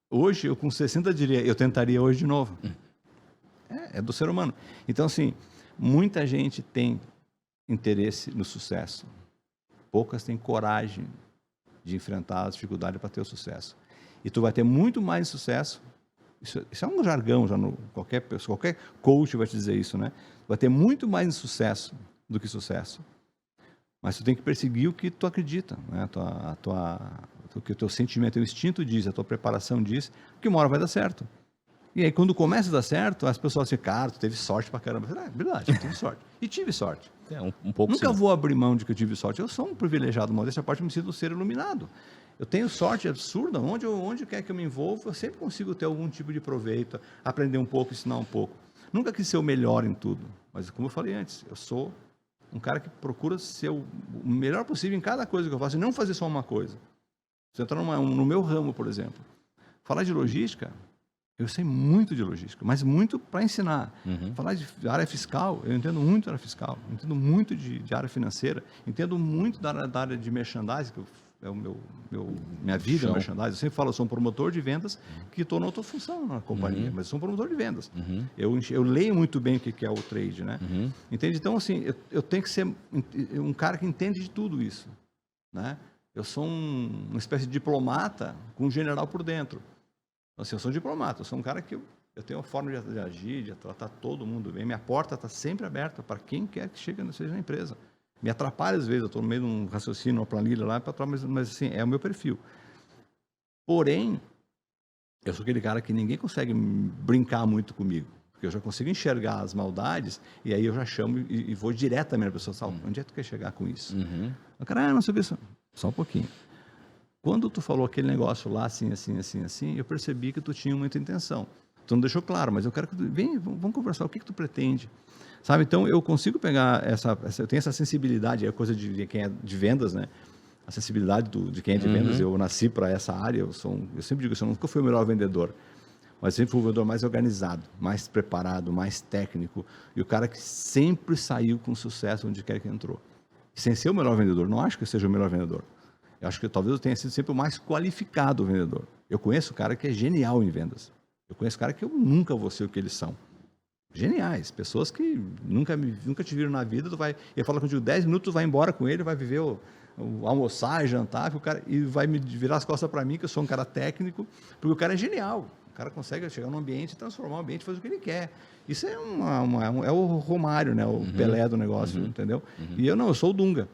Hoje, eu com 60 diria, eu tentaria hoje de novo. É do ser humano. Então, assim, muita gente tem interesse no sucesso. Poucas têm coragem de enfrentar as dificuldades para ter o sucesso. E tu vai ter muito mais sucesso Isso é um jargão, qualquer pessoa, qualquer coach vai te dizer isso, né? Vai ter muito mais insucesso do que sucesso. Mas tu tem que perseguir o que tu acredita, né? O que o teu sentimento, o teu instinto diz, a tua preparação diz, que uma hora vai dar certo. E aí, quando começa a dar certo, as pessoas dizem, cara, tu teve sorte pra caramba. É verdade, eu tive sorte. E tive sorte. Um pouco Nunca sim. vou abrir mão de que eu tive sorte. Eu sou um privilegiado, mas dessa parte eu me sinto um ser iluminado. Eu tenho sorte absurda. Onde quer que eu me envolva, eu sempre consigo ter algum tipo de proveito, aprender um pouco, ensinar um pouco. Nunca quis ser o melhor em tudo. Mas, como eu falei antes, eu sou um cara que procura ser o melhor possível em cada coisa que eu faço e não fazer só uma coisa. Se eu entrar no meu ramo, por exemplo, falar de logística, eu sei muito de logística, mas muito para ensinar. Falar de área fiscal, eu entendo muito da área fiscal, entendo muito de área financeira, entendo muito da área de merchandising, que é minha vida, merchandising. Eu sempre falo, eu sou um promotor de vendas que estou na outra função na companhia, mas eu sou um promotor de vendas. Eu leio muito bem o que é o trade, né? Entende? Então, assim, eu tenho que ser um cara que entende de tudo isso, né? Eu sou uma espécie de diplomata com um general por dentro. Assim, eu sou um diplomata, eu sou um cara que eu tenho uma forma de agir, de tratar todo mundo bem. Minha porta está sempre aberta para quem quer que seja na empresa. Me atrapalha às vezes, eu estou no meio de um raciocínio, uma planilha lá, mas assim, é o meu perfil. Porém, eu sou aquele cara que ninguém consegue brincar muito comigo, porque eu já consigo enxergar as maldades e aí eu já chamo e vou diretamente para a pessoa, onde é que tu quer chegar com isso? O cara, não sei isso. Só um pouquinho. Quando tu falou aquele negócio lá, assim, eu percebi que tu tinha muita intenção. Tu não deixou claro, mas eu quero que tu... Vem, vamos conversar, o que tu pretende? Sabe, então eu consigo pegar eu tenho essa sensibilidade, é coisa de quem é de vendas, né? A sensibilidade de quem é de vendas, eu nasci para essa área, eu sempre digo, eu nunca fui o melhor vendedor, mas sempre fui o vendedor mais organizado, mais preparado, mais técnico, e o cara que sempre saiu com sucesso onde quer que entrou. Sem ser o melhor vendedor, não acho que eu seja o melhor vendedor. Eu acho que talvez eu tenha sido sempre o mais qualificado vendedor. Eu conheço o cara que é genial em vendas. Eu conheço cara que eu nunca vou ser o que eles são. Geniais, pessoas que nunca te viram na vida, ele fala contigo 10 minutos, tu vai embora com ele, vai viver almoçar, jantar, e vai me virar as costas para mim, que eu sou um cara técnico, porque o cara é genial. O cara consegue chegar num ambiente, transformar o ambiente, fazer o que ele quer. Isso é o Romário, né? O Pelé do negócio, entendeu? E eu sou o Dunga.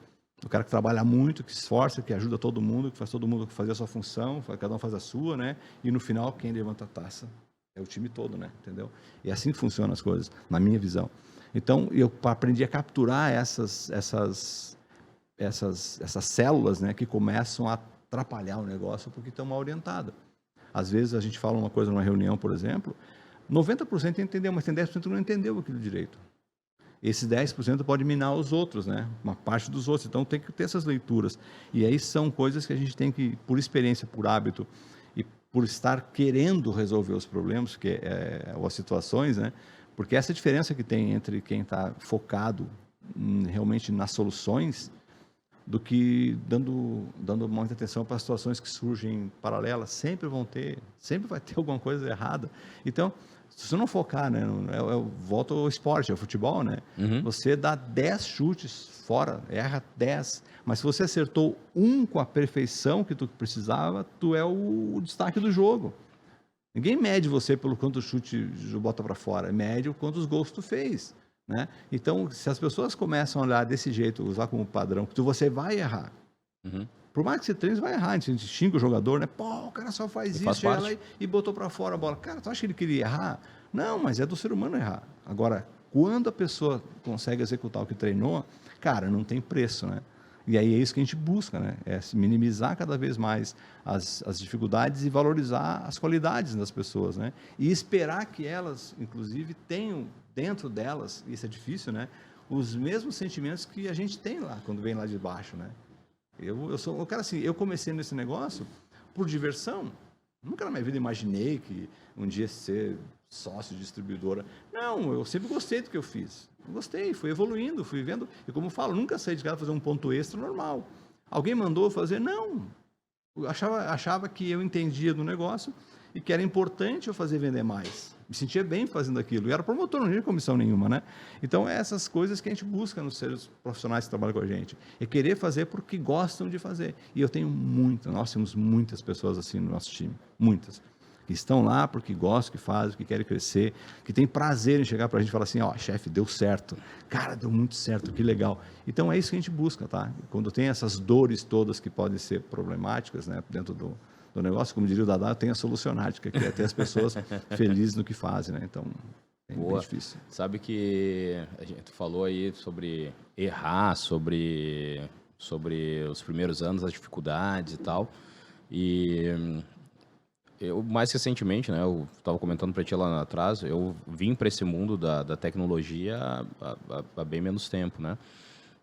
O cara que trabalha muito, que se esforça, que ajuda todo mundo, que faz todo mundo fazer a sua função, cada um faz a sua, né? E no final, quem levanta a taça é o time todo, né? Entendeu? E é assim que funcionam as coisas, na minha visão. Então, eu aprendi a capturar essas células, né? Que começam a atrapalhar o negócio porque estão mal orientadas. Às vezes, a gente fala uma coisa numa reunião, por exemplo, 90% entendeu, mas tem 10% que não entendeu aquilo direito. Esses 10% pode minar os outros, né? Uma parte dos outros. Então, tem que ter essas leituras. E aí são coisas que a gente tem que, por experiência, por hábito, e por estar querendo resolver os problemas, ou as situações, né? Porque essa diferença que tem entre quem está focado realmente nas soluções, do que dando muita atenção para as situações que surgem paralelas, sempre vai ter alguma coisa errada. Então, se você não focar, né, eu volto ao esporte, ao futebol, né? Você dá 10 chutes fora, erra 10, mas se você acertou um com a perfeição que tu precisava, tu é o destaque do jogo. Ninguém mede você pelo quanto chute bota para fora, mede o quantos gols tu fez, né? Então, se as pessoas começam a olhar desse jeito, usar como padrão, que você vai errar. Por mais que você treine, você vai errar. A gente xinga o jogador, né? Pô, o cara só faz isso, chega lá e botou para fora a bola. Cara, tu acha que ele queria errar? Não, mas é do ser humano errar. Agora, quando a pessoa consegue executar o que treinou, cara, não tem preço, né? E aí é isso que a gente busca, né? É minimizar cada vez mais as dificuldades e valorizar as qualidades das pessoas, né? E esperar que elas, inclusive, tenham dentro delas, isso é difícil, né? Os mesmos sentimentos que a gente tem lá, quando vem lá de baixo, né? Eu sou o cara assim, eu comecei nesse negócio por diversão. Nunca na minha vida imaginei que um dia ser sócio distribuidora. Não, eu sempre gostei do que eu fiz. Gostei, fui evoluindo, fui vendo. E como eu falo, nunca saí de casa fazer um ponto extra normal. Alguém mandou eu fazer? Não. Eu achava que eu entendia do negócio e que era importante eu fazer vender mais. Me sentia bem fazendo aquilo. E era promotor, não tinha comissão nenhuma, né? Então, é essas coisas que a gente busca nos seres profissionais que trabalham com a gente. É querer fazer porque gostam de fazer. E nós temos muitas pessoas assim no nosso time. Muitas. que estão lá porque gostam, que fazem, que querem crescer, que tem prazer em chegar para a gente e falar assim, ó, chefe, deu certo. Cara, deu muito certo, que legal. Então, é isso que a gente busca, tá? Quando tem essas dores todas que podem ser problemáticas, né, dentro do negócio, como diria o Dadá, tem a solucionática, que é ter as pessoas felizes no que fazem, né? Então, é bem difícil. Sabe que a gente falou aí sobre errar, sobre os primeiros anos, as dificuldades e tal. E eu, mais recentemente, né, eu estava comentando para ti lá atrás, eu vim para esse mundo da tecnologia há bem menos tempo, né?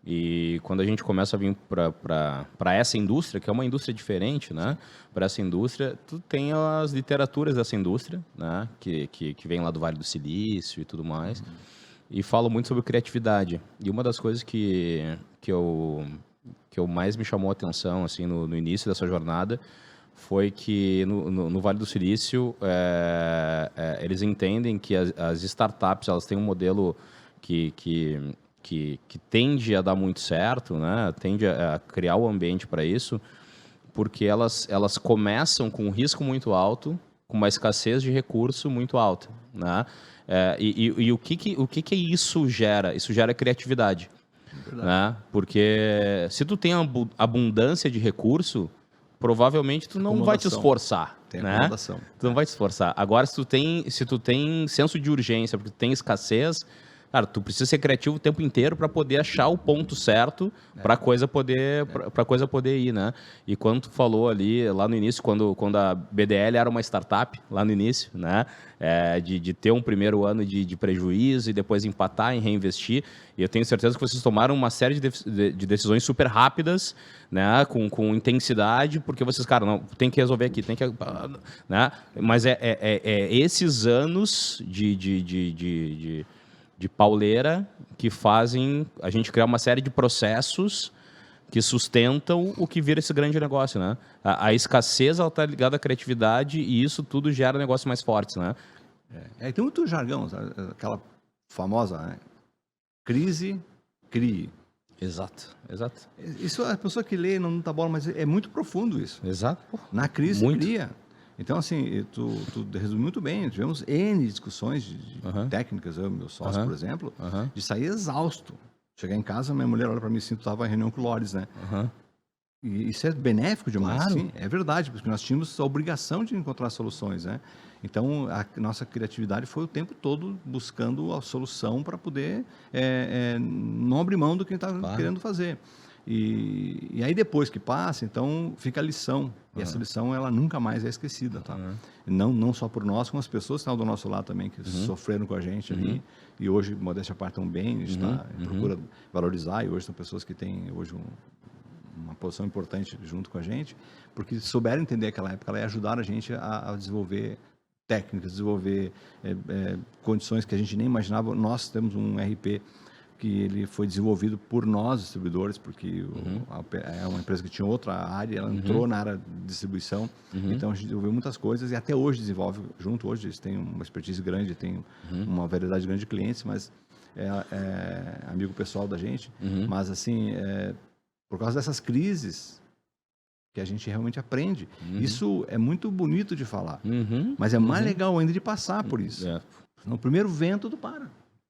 E quando a gente começa a vir para essa indústria, que é uma indústria diferente, né? Para essa indústria, tu tem as literaturas dessa indústria, né? Que vem lá do Vale do Silício e tudo mais. E falam muito sobre criatividade. E uma das coisas que eu mais me chamou a atenção assim, no início dessa jornada foi que no Vale do Silício eles entendem que as startups elas têm um modelo que tende a dar muito certo, né? Tende a criar o ambiente para isso, porque elas começam com um risco muito alto, com uma escassez de recurso muito alta, né? E o que isso gera? Isso gera criatividade, né? Porque se tu tem abundância de recurso, provavelmente tu não vai te esforçar, tem né? acomodação. Tu não vai te esforçar. Agora, se tu tem senso de urgência, porque tu tem escassez, cara, tu precisa ser criativo o tempo inteiro para poder achar o ponto certo para a coisa poder ir, né? E quando tu falou ali, lá no início, quando a BDL era uma startup, lá no início, né? De ter um primeiro ano de prejuízo e depois empatar e reinvestir. E eu tenho certeza que vocês tomaram uma série de decisões super rápidas, né? Com intensidade, porque vocês, cara, não, tem que resolver aqui, tem que... Né? Mas esses anos de pauleira que fazem a gente criar uma série de processos que sustentam o que vira esse grande negócio, né? A escassez está ligada à criatividade e isso tudo gera negócios mais fortes, né? Tem muito jargão, sabe? Aquela famosa, né? Crise, crie. Exato. Isso a pessoa que lê não dá bola, mas é muito profundo isso. Exato. Na crise, muito. cria. Então, assim, tu resumiu muito bem. Tivemos N discussões técnicas, eu e meu sócio, por exemplo, de sair exausto. Chegar em casa, minha mulher olha para mim e estava em reunião com o Lores, né? E isso é benéfico demais, claro. sim. É verdade, porque nós tínhamos a obrigação de encontrar soluções, né? Então, a nossa criatividade foi o tempo todo buscando a solução para poder não abrir mão do que a gente estava querendo fazer. E aí depois que passa, então fica a lição. E essa lição ela nunca mais é esquecida, tá? Não só por nós, como as pessoas que estão do nosso lado também, que sofreram com a gente ali. E hoje, modéstia à parte, estão bem, a gente procura valorizar. E hoje são pessoas que têm hoje uma posição importante junto com a gente, porque souberam entender aquela época e ajudaram a gente a desenvolver técnicas, desenvolver condições que a gente nem imaginava. Nós temos um RP que ele foi desenvolvido por nós, distribuidores, porque é uma empresa que tinha outra área, ela entrou na área de distribuição, então a gente desenvolveu muitas coisas e até hoje desenvolve junto. Hoje eles têm uma expertise grande, têm uma variedade grande de clientes, mas é amigo pessoal da gente. Mas assim, por causa dessas crises que a gente realmente aprende. Isso é muito bonito de falar, mas é mais legal ainda de passar por isso. No primeiro vento, tu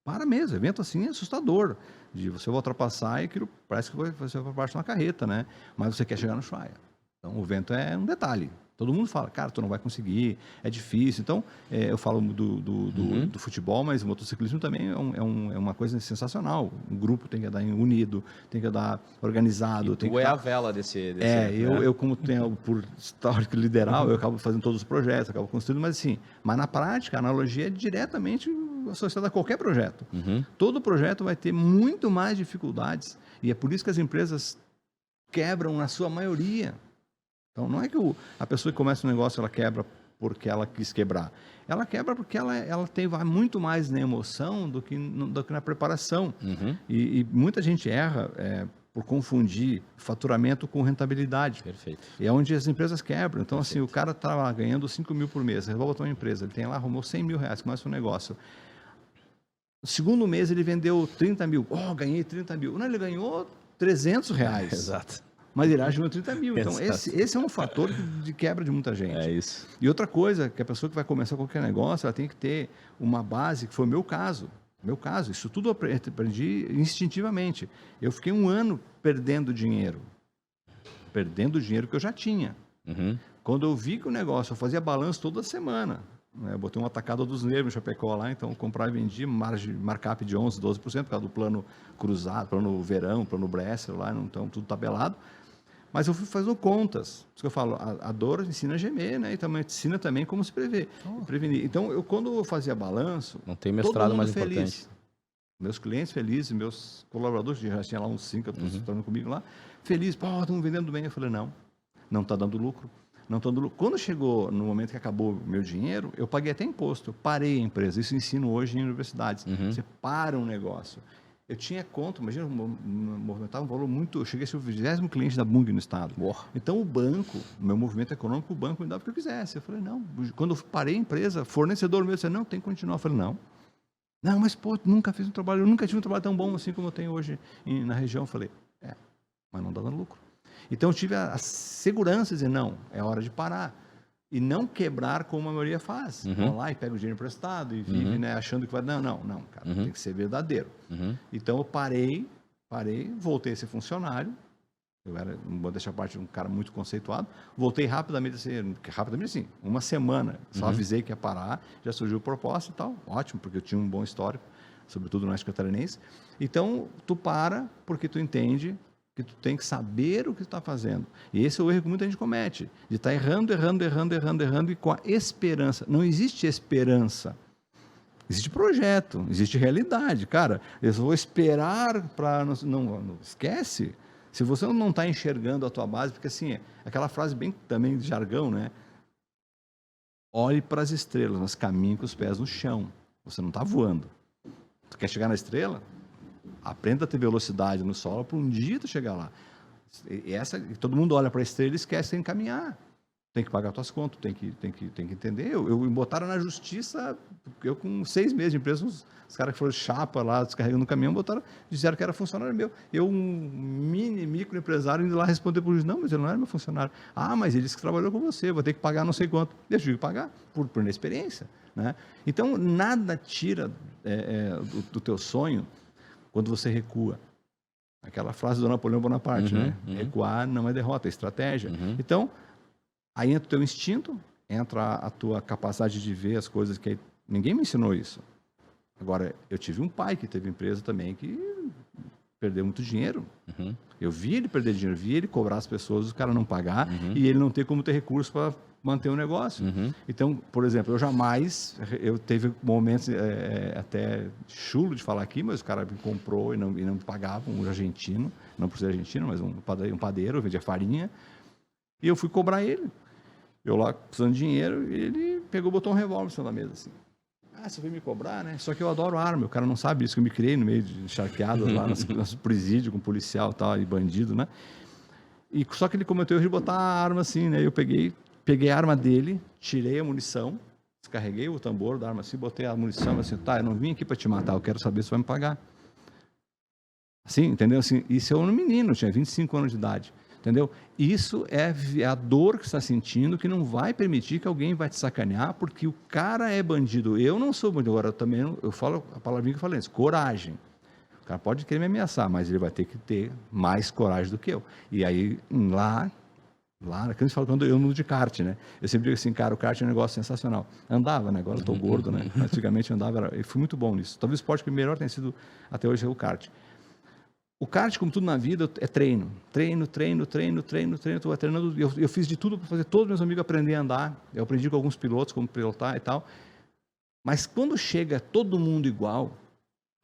para mesmo, evento assim é assustador, de você vai ultrapassar e aquilo parece que você vai para baixo de uma carreta, né? Mas você quer chegar no Ushuaia. Então o vento é um detalhe. Todo mundo fala, cara, tu não vai conseguir, é difícil. Então, eu falo do futebol, mas o motociclismo também é uma coisa sensacional. Um grupo tem que andar unido, tem que andar organizado. E tu a vela desse eu como tenho por histórico liderar, eu acabo fazendo todos os projetos, acabo construindo, mas na prática, a analogia é diretamente associada a qualquer projeto. Todo projeto vai ter muito mais dificuldades e é por isso que as empresas quebram na sua maioria. Então, não é que a pessoa que começa um negócio, ela quebra porque ela quis quebrar. Ela quebra porque ela vai muito mais na emoção do que na preparação. E muita gente erra por confundir faturamento com rentabilidade. Perfeito. E é onde as empresas quebram. Então, assim, o cara está lá ganhando 5 mil por mês, resolve uma empresa, ele tem lá, arrumou 100 mil reais, começa um negócio. No segundo mês, ele vendeu 30 mil. Ganhei 30 mil. Não, ele ganhou 300 reais. Exato. mas ele acha 30 mil. Então, esse é um fator de quebra de muita gente. É isso. E outra coisa, que a pessoa que vai começar qualquer negócio, ela tem que ter uma base, que foi o meu caso. Isso tudo eu aprendi instintivamente. Eu fiquei 1 ano perdendo dinheiro que eu já tinha. Uhum. Quando eu vi que o negócio, eu fazia balanço toda semana, né? Eu botei uma atacada dos nervos em Chapecó lá, então eu comprava e vendia, markup de 11%, 12%, por causa do plano cruzado, plano verão, plano Bresser lá, então tudo tabelado. Mas eu fui fazendo contas. Por isso que eu falo, a dor ensina a gemer, né? E também ensina também como se prevenir. Então, quando eu fazia balanço, não tem mestrado mais feliz. Importante. Meus clientes felizes, meus colaboradores, já tinha lá uns 5 que estão comigo lá, felizes, estão vendendo bem. Eu falei, não está dando lucro. Não tô dando lucro. Quando chegou no momento que acabou o meu dinheiro, eu paguei até imposto. Eu parei a empresa. Isso eu ensino hoje em universidades. Você para um negócio. Eu tinha conta, imagina, movimentava um valor muito... Eu cheguei a ser o 20º cliente da Bung no estado. Uou. Então, o banco, meu movimento econômico, o banco me dava o que eu quisesse. Eu falei, não. Quando eu parei a empresa, fornecedor meu disse, não, tem que continuar. Eu falei, não. Não, mas, nunca fiz um trabalho, eu nunca tive um trabalho tão bom assim como eu tenho hoje na região. Eu falei, mas não dá dando lucro. Então, eu tive a segurança de dizer, não, é hora de parar. E não quebrar como a maioria faz. Vão lá e pega o dinheiro emprestado e vive, né, achando que vai... Não, cara, tem que ser verdadeiro. Então, eu parei, voltei a ser funcionário. Eu era, não vou deixar parte de um cara muito conceituado. Voltei rapidamente assim, 1 semana. Só avisei que ia parar, já surgiu proposta e tal. Ótimo, porque eu tinha um bom histórico, sobretudo no Oeste Catarinense. Então, tu para porque tu entende que tu tem que saber o que tu está fazendo. E esse é o erro que muita gente comete, de estar errando e com a esperança. Não existe esperança. Existe projeto, existe realidade. Cara, eu vou esperar para... Não, esquece. Se você não está enxergando a tua base, porque assim, aquela frase bem também de jargão, né? Olhe para as estrelas, mas caminhe com os pés no chão. Você não está voando. Tu quer chegar na estrela? Aprenda a ter velocidade no solo para um dia tu chegar lá. Todo mundo olha para a estrela e esquece de caminhar. Tem que pagar tuas contas, tem que entender. Eu me botaram na justiça, eu com 6 meses de empresa, os caras que foram chapa lá, descarregando o caminhão, disseram que era funcionário meu. Eu, um microempresário, indo lá responder para o juiz, não, mas ele não era meu funcionário. Ah, mas ele disse que trabalhou com você, vou ter que pagar não sei quanto. Deixa eu pagar, por inexperiência. Né? Então, nada tira do teu sonho quando você recua. Aquela frase do Napoleão Bonaparte, né? Recuar não é derrota, é estratégia. Então, aí entra o teu instinto, entra a tua capacidade de ver as coisas que... Ninguém me ensinou isso. Agora, eu tive um pai que teve empresa também que perdeu muito dinheiro. Eu vi ele perder dinheiro, vi ele cobrar as pessoas, o cara não pagar, e ele não ter como ter recursos para manter o negócio. Então, por exemplo, eu teve momentos até chulo de falar aqui, mas o cara me comprou e não pagava, um argentino, não por ser argentino, mas um padeiro, vendia farinha, e eu fui cobrar ele. Eu lá precisando de dinheiro, e ele pegou, botou um revólver em cima da mesa, assim. Ah, você veio me cobrar, né? Só que eu adoro arma, o cara não sabe isso, que eu me criei no meio de charqueadas lá, nos presídios com policial e bandido, né? E só que ele cometeu o erro de botar a arma assim, né? Eu peguei a arma dele, tirei a munição, descarreguei o tambor da arma assim, botei a munição, assim, eu não vim aqui para te matar, eu quero saber se vai me pagar. Assim, entendeu? Assim, isso é um menino, tinha 25 anos de idade. Entendeu? Isso é a dor que você está sentindo, que não vai permitir que alguém vai te sacanear, porque o cara é bandido. Eu não sou bandido, agora eu falo a palavrinha que eu falei antes, coragem. O cara pode querer me ameaçar, mas ele vai ter que ter mais coragem do que eu. E aí, lá, quando você fala, quando eu ando de kart, né? Eu sempre digo assim, cara, o kart é um negócio sensacional. Andava, né? Agora eu tô gordo, né? Antigamente andava, eu fui muito bom nisso. Talvez o esporte que melhor tenha sido até hoje é o kart. O kart, como tudo na vida, é treino. Treino. Tu vai treinando. Eu fiz de tudo para fazer todos os meus amigos aprender a andar. Eu aprendi com alguns pilotos como pilotar e tal. Mas quando chega todo mundo igual,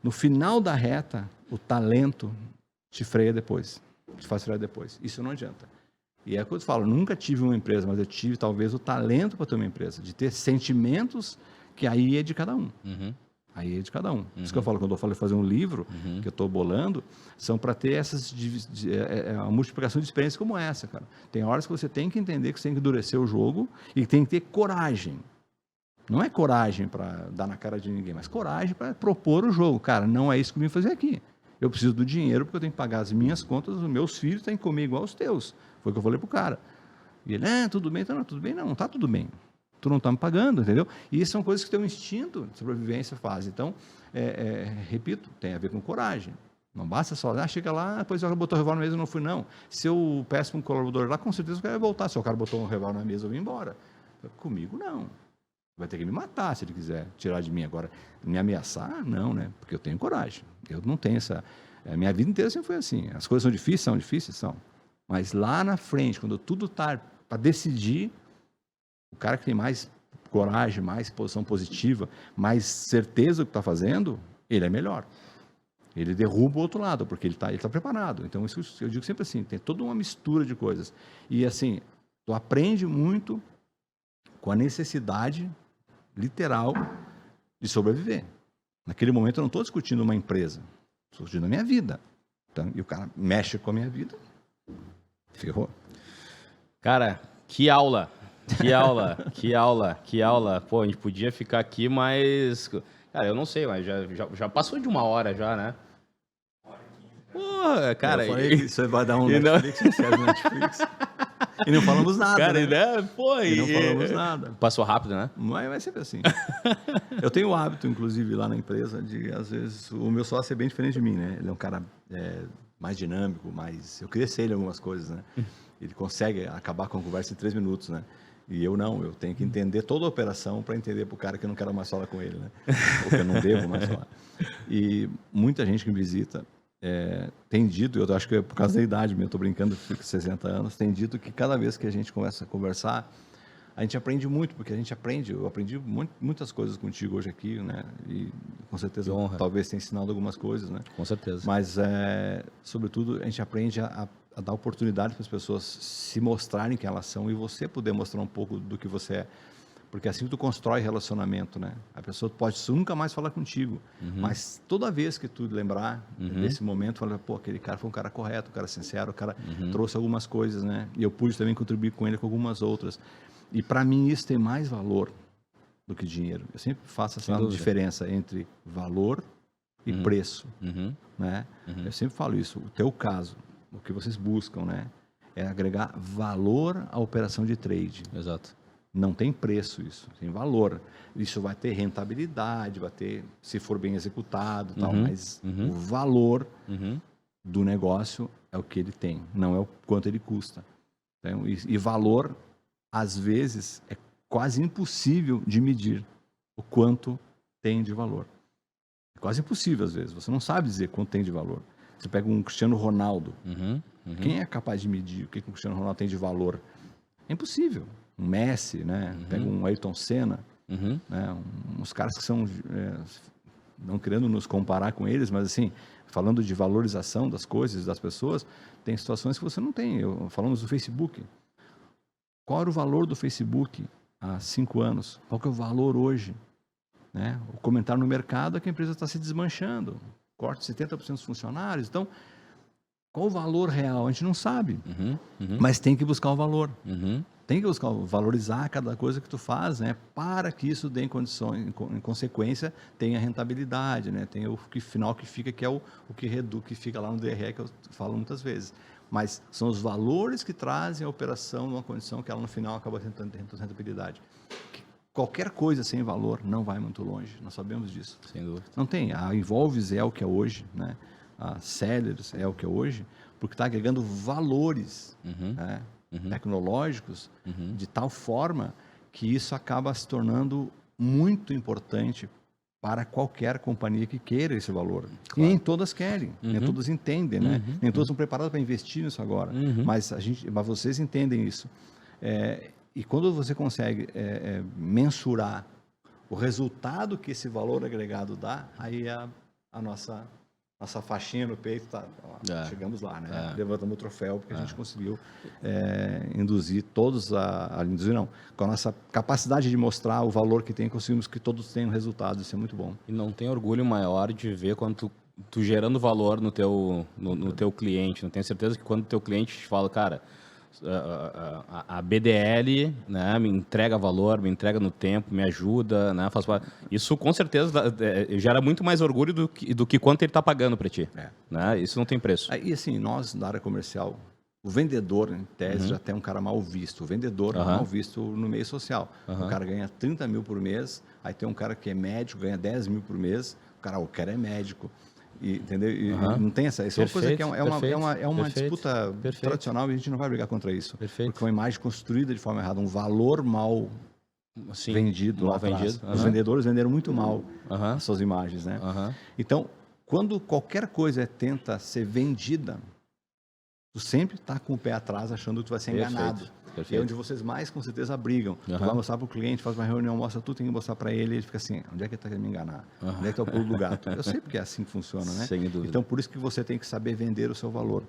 no final da reta, o talento te freia depois. Te faz frear depois. Isso não adianta. E é o que eu falo, eu nunca tive uma empresa, mas eu tive talvez o talento para ter uma empresa. De ter sentimentos que aí é de cada um. Aí é de cada um. Isso que eu falo, quando eu falo de fazer um livro, que eu estou bolando, são para ter a multiplicação de experiências como essa, cara. Tem horas que você tem que entender que você tem que endurecer o jogo e tem que ter coragem. Não é coragem para dar na cara de ninguém, mas coragem para propor o jogo. Cara, não é isso que eu vim fazer aqui. Eu preciso do dinheiro porque eu tenho que pagar as minhas contas, os meus filhos têm que comer igual os teus. Foi o que eu falei pro cara. E ele, tudo bem, não, tudo bem, não tá tudo bem. Tu não tá me pagando, entendeu? E isso são coisas que teu instinto de sobrevivência faz. Então, repito, tem a ver com coragem. Não basta só, chega lá, depois o cara botou o revólver na mesa e não fui, não. Se eu peço para um colaborador lá, com certeza o cara vai voltar. Se o cara botou um revólver na mesa, eu vou embora. Comigo, não. Vai ter que me matar se ele quiser tirar de mim agora. Me ameaçar, não, né? Porque eu tenho coragem. Eu não tenho essa... A minha vida inteira sempre foi assim. As coisas são difíceis, são. Mas lá na frente, quando tudo está para decidir, o cara que tem mais coragem, mais posição positiva, mais certeza do que está fazendo, ele é melhor. Ele derruba o outro lado, porque ele tá preparado. Então, isso eu digo sempre assim, tem toda uma mistura de coisas. E assim, tu aprende muito com a necessidade literal de sobreviver. Naquele momento eu não estou discutindo uma empresa, estou discutindo a minha vida. Então, e o cara mexe com a minha vida, ferrou. Cara, que aula! Que aula, que aula, que aula. Pô, a gente podia ficar aqui, mas... Cara, eu não sei, mas já passou de 1 hora já, né? Porra, cara... Eu falei que isso vai dar um Netflix, Netflix. E não falamos nada, cara, né? Pô, e não falamos nada. Passou rápido, né? Mas vai sempre assim. Eu tenho o hábito, inclusive, lá na empresa, de, às vezes, o meu sócio é bem diferente de mim, né? Ele é um cara mais dinâmico, mais... Eu queria ser ele em algumas coisas, né? Ele consegue acabar com a conversa em 3 minutos, né? E eu não, eu tenho que entender toda a operação para entender para o cara que eu não quero mais falar com ele, né? Ou que eu não devo mais falar. E muita gente que me visita tem dito, eu acho que é por causa da idade mesmo, eu estou brincando, fico com 60 anos, tem dito que cada vez que a gente começa a conversar, a gente aprende muito, porque eu aprendi muitas coisas contigo hoje aqui, né? E com certeza, talvez tenha ensinado algumas coisas, né? Com certeza. Mas, sobretudo, a gente aprende a dar oportunidade para as pessoas se mostrarem quem elas são e você poder mostrar um pouco do que você é. Porque assim tu constrói relacionamento, né? A pessoa pode nunca mais falar contigo, mas toda vez que tu lembrar desse momento, fala, pô, aquele cara foi um cara correto, um cara sincero, o cara trouxe algumas coisas, né? E eu pude também contribuir com ele com algumas outras. E para mim isso tem mais valor do que dinheiro. Eu sempre faço essa diferença entre valor e preço, né? Eu sempre falo isso. O teu caso, o que vocês buscam, né? É agregar valor à operação de trade. Exato. Não tem preço isso, tem valor. Isso vai ter rentabilidade, vai ter, se for bem executado, tal, mas o valor do negócio é o que ele tem, não é o quanto ele custa. Então, e valor, às vezes, é quase impossível de medir o quanto tem de valor. É quase impossível, às vezes. Você não sabe dizer quanto tem de valor. Você pega um Cristiano Ronaldo. Quem é capaz de medir o que um Cristiano Ronaldo tem de valor? É impossível. Um Messi, né? Pega um Ayrton Senna, né? Uns caras que são, não querendo nos comparar com eles, mas assim, falando de valorização das coisas, das pessoas, tem situações que você não tem. Falamos do Facebook. Qual era o valor do Facebook há 5 anos? Qual que é o valor hoje? Né? O comentário no mercado é que a empresa está se desmanchando. Corte 70% dos funcionários. Então, qual o valor real? A gente não sabe. Mas tem que buscar o valor. Tem que buscar valorizar cada coisa que tu faz, né? Para que isso dê em consequência, tenha rentabilidade, né? Tem o que final que fica, que é o que fica lá no DRE, que eu falo muitas vezes. Mas são os valores que trazem a operação numa condição que ela no final acaba tendo rentabilidade. Qualquer coisa sem valor não vai muito longe, nós sabemos disso. Sem dúvida. Não tem. A Involves é o que é hoje, né? A Sellers é o que é hoje, porque está agregando valores, né? Tecnológicos, de tal forma que isso acaba se tornando muito importante para qualquer companhia que queira esse valor. Claro. E nem todas querem, nem todas entendem, né? Nem todas estão preparadas para investir nisso agora, mas vocês entendem isso. E quando você consegue mensurar o resultado que esse valor agregado dá, aí a nossa faixinha no peito, chegamos lá, né? Levantamos o troféu, porque a gente conseguiu induzir todos induzir não, com a nossa capacidade de mostrar o valor que tem, conseguimos que todos tenham resultados, isso é muito bom. E não tem orgulho maior de ver quando tu gerando valor no teu cliente, não tenho certeza que quando o teu cliente te fala, cara, a BDL, né, me entrega valor, me entrega no tempo, me ajuda, né, isso com certeza gera muito mais orgulho do que quanto ele está pagando para ti. Né? Isso não tem preço. E assim, nós da área comercial, o vendedor, em tese, já tem um cara mal visto. O vendedor é mal visto no meio social. O cara ganha 30 mil por mês, aí tem um cara que é médico, ganha 10 mil por mês, o cara é médico. Entendeu? E não tem essa. Isso é uma coisa que é uma disputa tradicional e a gente não vai brigar contra isso. Porque é uma imagem construída de forma errada, um valor mal vendido lá atrás. Os vendedores venderam muito mal as suas imagens, né? Então, quando qualquer coisa tenta ser vendida, tu sempre está com o pé atrás achando que tu vai ser enganado. E é onde vocês mais, com certeza, brigam. Tu vai mostrar para o cliente, faz uma reunião, mostra tudo, tem que mostrar para ele, ele fica assim, onde é que ele está querendo me enganar? Onde é que está o pulo do gato? Eu sei porque é assim que funciona, né? Sem dúvida. Então, por isso que você tem que saber vender o seu valor.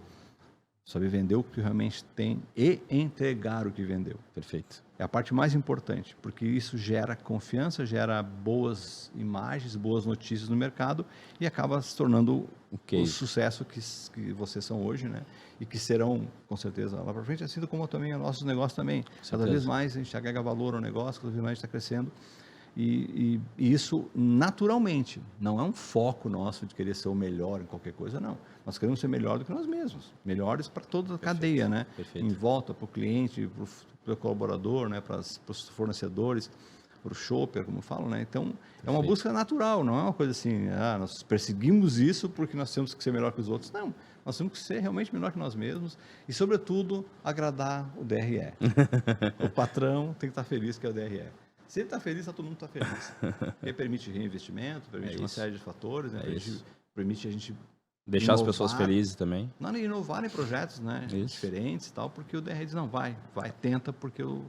Saber vender o que realmente tem e entregar o que vendeu. Perfeito. É a parte mais importante, porque isso gera confiança, gera boas imagens, boas notícias no mercado e acaba se tornando o sucesso que vocês são hoje, né? E que serão, com certeza, lá para frente, assim como também o nosso negócio também. Cada vez mais a gente agrega valor ao negócio, cada vez mais a gente está crescendo. E isso naturalmente, não é um foco nosso de querer ser o melhor em qualquer coisa, não. Nós queremos ser melhor do que nós mesmos, melhores para toda a cadeia, né? Em volta, para o cliente, para o colaborador, né? Para os fornecedores, para o shopper, como falam, né? Então, é uma busca natural, não é uma coisa assim, nós perseguimos isso porque nós temos que ser melhor que os outros. Não, nós temos que ser realmente melhor que nós mesmos e, sobretudo, agradar o DRE. O patrão tem que estar feliz que é o DRE. Se ele está feliz, todo mundo está feliz. Ele permite reinvestimento, permite uma série de fatores, né? Permite a gente deixar as pessoas felizes também. Não, inovar em projetos, né? Diferentes e tal, porque o DR diz, não, vai, tenta, porque eu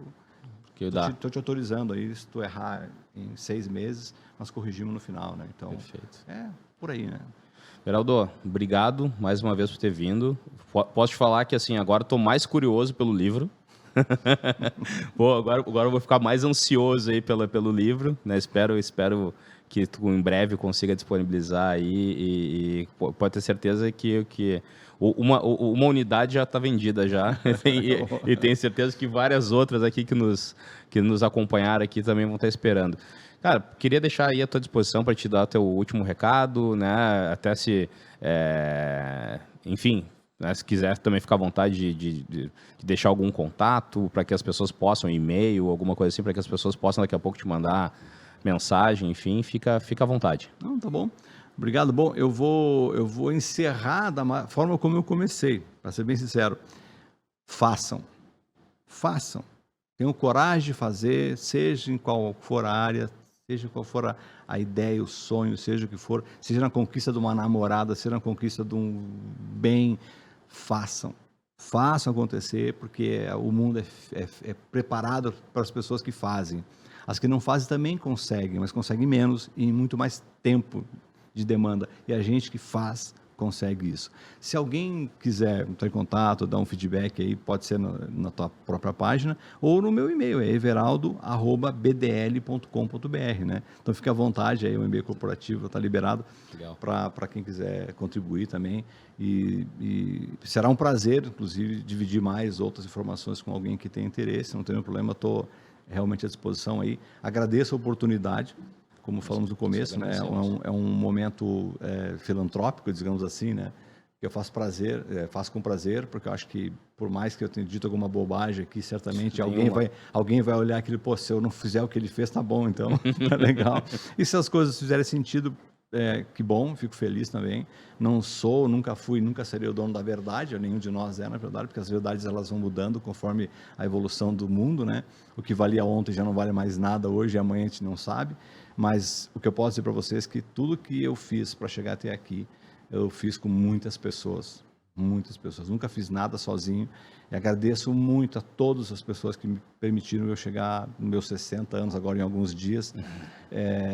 estou te autorizando aí, se tu errar em 6 meses, nós corrigimos no final, né? Então, é por aí, né? Geraldo, obrigado mais uma vez por ter vindo. Posso te falar que, assim, agora estou mais curioso pelo livro. Pô, agora eu vou ficar mais ansioso aí pelo livro, né? Espero que tu em breve consiga disponibilizar aí e pode ter certeza que uma unidade já está vendida já e tenho certeza que várias outras aqui que nos acompanharam aqui também vão estar esperando. Cara, queria deixar aí à tua disposição para te dar o teu último recado, né? Até se, enfim, né, se quiser também ficar à vontade de deixar algum contato para que as pessoas possam, e-mail, alguma coisa assim, para que as pessoas possam daqui a pouco te mandar mensagem, enfim, fica à vontade. Não, tá bom. Obrigado. Bom, eu vou encerrar da forma como eu comecei, para ser bem sincero. Façam. Tenham coragem de fazer, seja em qual for a área, seja qual for a ideia, o sonho, seja o que for, seja na conquista de uma namorada, seja na conquista de um bem, façam acontecer, porque o mundo é preparado para as pessoas que fazem. As que não fazem também conseguem, mas conseguem menos e em muito mais tempo de demanda. E a gente que faz consegue isso. Se alguém quiser entrar em contato, dar um feedback aí, pode ser na tua própria página ou no meu e-mail, é everaldo@bdl.com.br, né? Então fique à vontade aí, o e-mail corporativo está liberado para quem quiser contribuir também e será um prazer, inclusive, dividir mais outras informações com alguém que tem interesse, não tem nenhum problema, estou realmente à disposição aí. Agradeço a oportunidade. Como falamos no começo, né? É um momento filantrópico, digamos assim, né? Que eu faço com prazer, porque eu acho que, por mais que eu tenha dito alguma bobagem aqui, certamente alguém vai olhar aquilo, pô, se eu não fizer o que ele fez, tá bom, então, tá legal. E se as coisas fizerem sentido, que bom, fico feliz também. Não sou, nunca fui, nunca serei o dono da verdade, nenhum de nós na verdade, porque as verdades elas vão mudando conforme a evolução do mundo, né? O que valia ontem já não vale mais nada hoje e amanhã a gente não sabe. Mas o que eu posso dizer para vocês é que tudo que eu fiz para chegar até aqui, eu fiz com muitas pessoas. Nunca fiz nada sozinho. E agradeço muito a todas as pessoas que me permitiram eu chegar nos meus 60 anos, agora em alguns dias,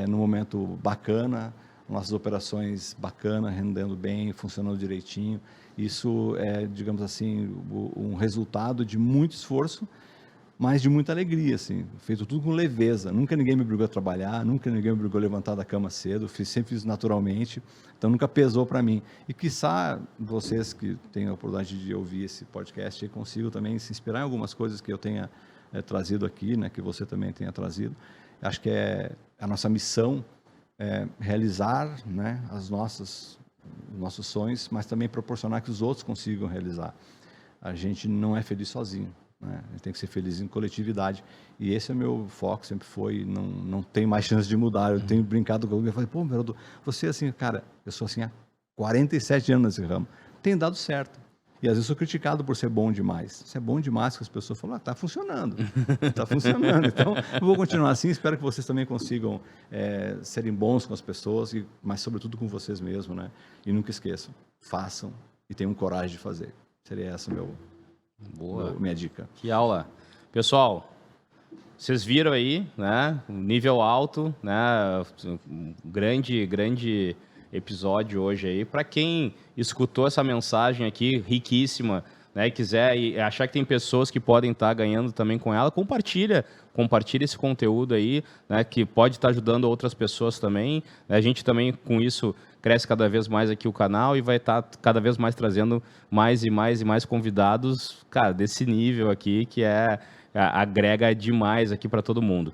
num momento bacana, nossas operações bacanas, rendendo bem, funcionando direitinho. Isso é, digamos assim, um resultado de muito esforço, mas de muita alegria, assim, feito tudo com leveza. Nunca ninguém me obrigou a trabalhar, nunca ninguém me obrigou a levantar da cama cedo, sempre fiz naturalmente, então nunca pesou para mim. E quiçá vocês que têm a oportunidade de ouvir esse podcast consigam também se inspirar em algumas coisas que eu tenha trazido aqui, né, que você também tenha trazido. Acho que é a nossa missão realizar, né, os nossos sonhos, mas também proporcionar que os outros consigam realizar. A gente não é feliz sozinho. A gente tem que ser feliz em coletividade, e esse é o meu foco, sempre foi, não tem mais chance de mudar. Eu tenho brincado com alguém, eu falei, pô, Beraldo, você assim, cara, eu sou assim há 47 anos nesse ramo, tem dado certo, e às vezes sou criticado por ser bom demais. Isso é bom demais, que as pessoas falam, tá funcionando, então eu vou continuar assim, espero que vocês também consigam serem bons com as pessoas, mas sobretudo com vocês mesmos, né? E nunca esqueçam, façam e tenham coragem de fazer. Seria essa minha dica. Que aula. Pessoal, vocês viram aí, né? Um nível alto, né? Um grande episódio hoje aí. Para quem escutou essa mensagem aqui, riquíssima, né? E quiser e achar que tem pessoas que podem estar ganhando também com ela, compartilha esse conteúdo aí, né? Que pode estar ajudando outras pessoas também. A gente também, com isso, cresce cada vez mais aqui o canal e vai estar cada vez mais trazendo mais e mais convidados, cara, desse nível aqui, que agrega demais aqui para todo mundo.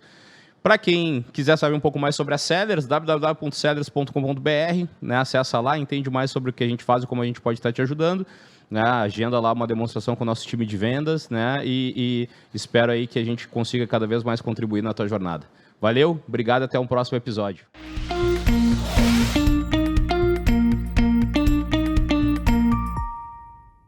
Para quem quiser saber um pouco mais sobre a Sellers, www.sellers.com.br, né? Acessa lá, entende mais sobre o que a gente faz e como a gente pode estar te ajudando. Né? Agenda lá uma demonstração com o nosso time de vendas, né? E espero aí que a gente consiga cada vez mais contribuir na tua jornada. Valeu, obrigado, até um próximo episódio.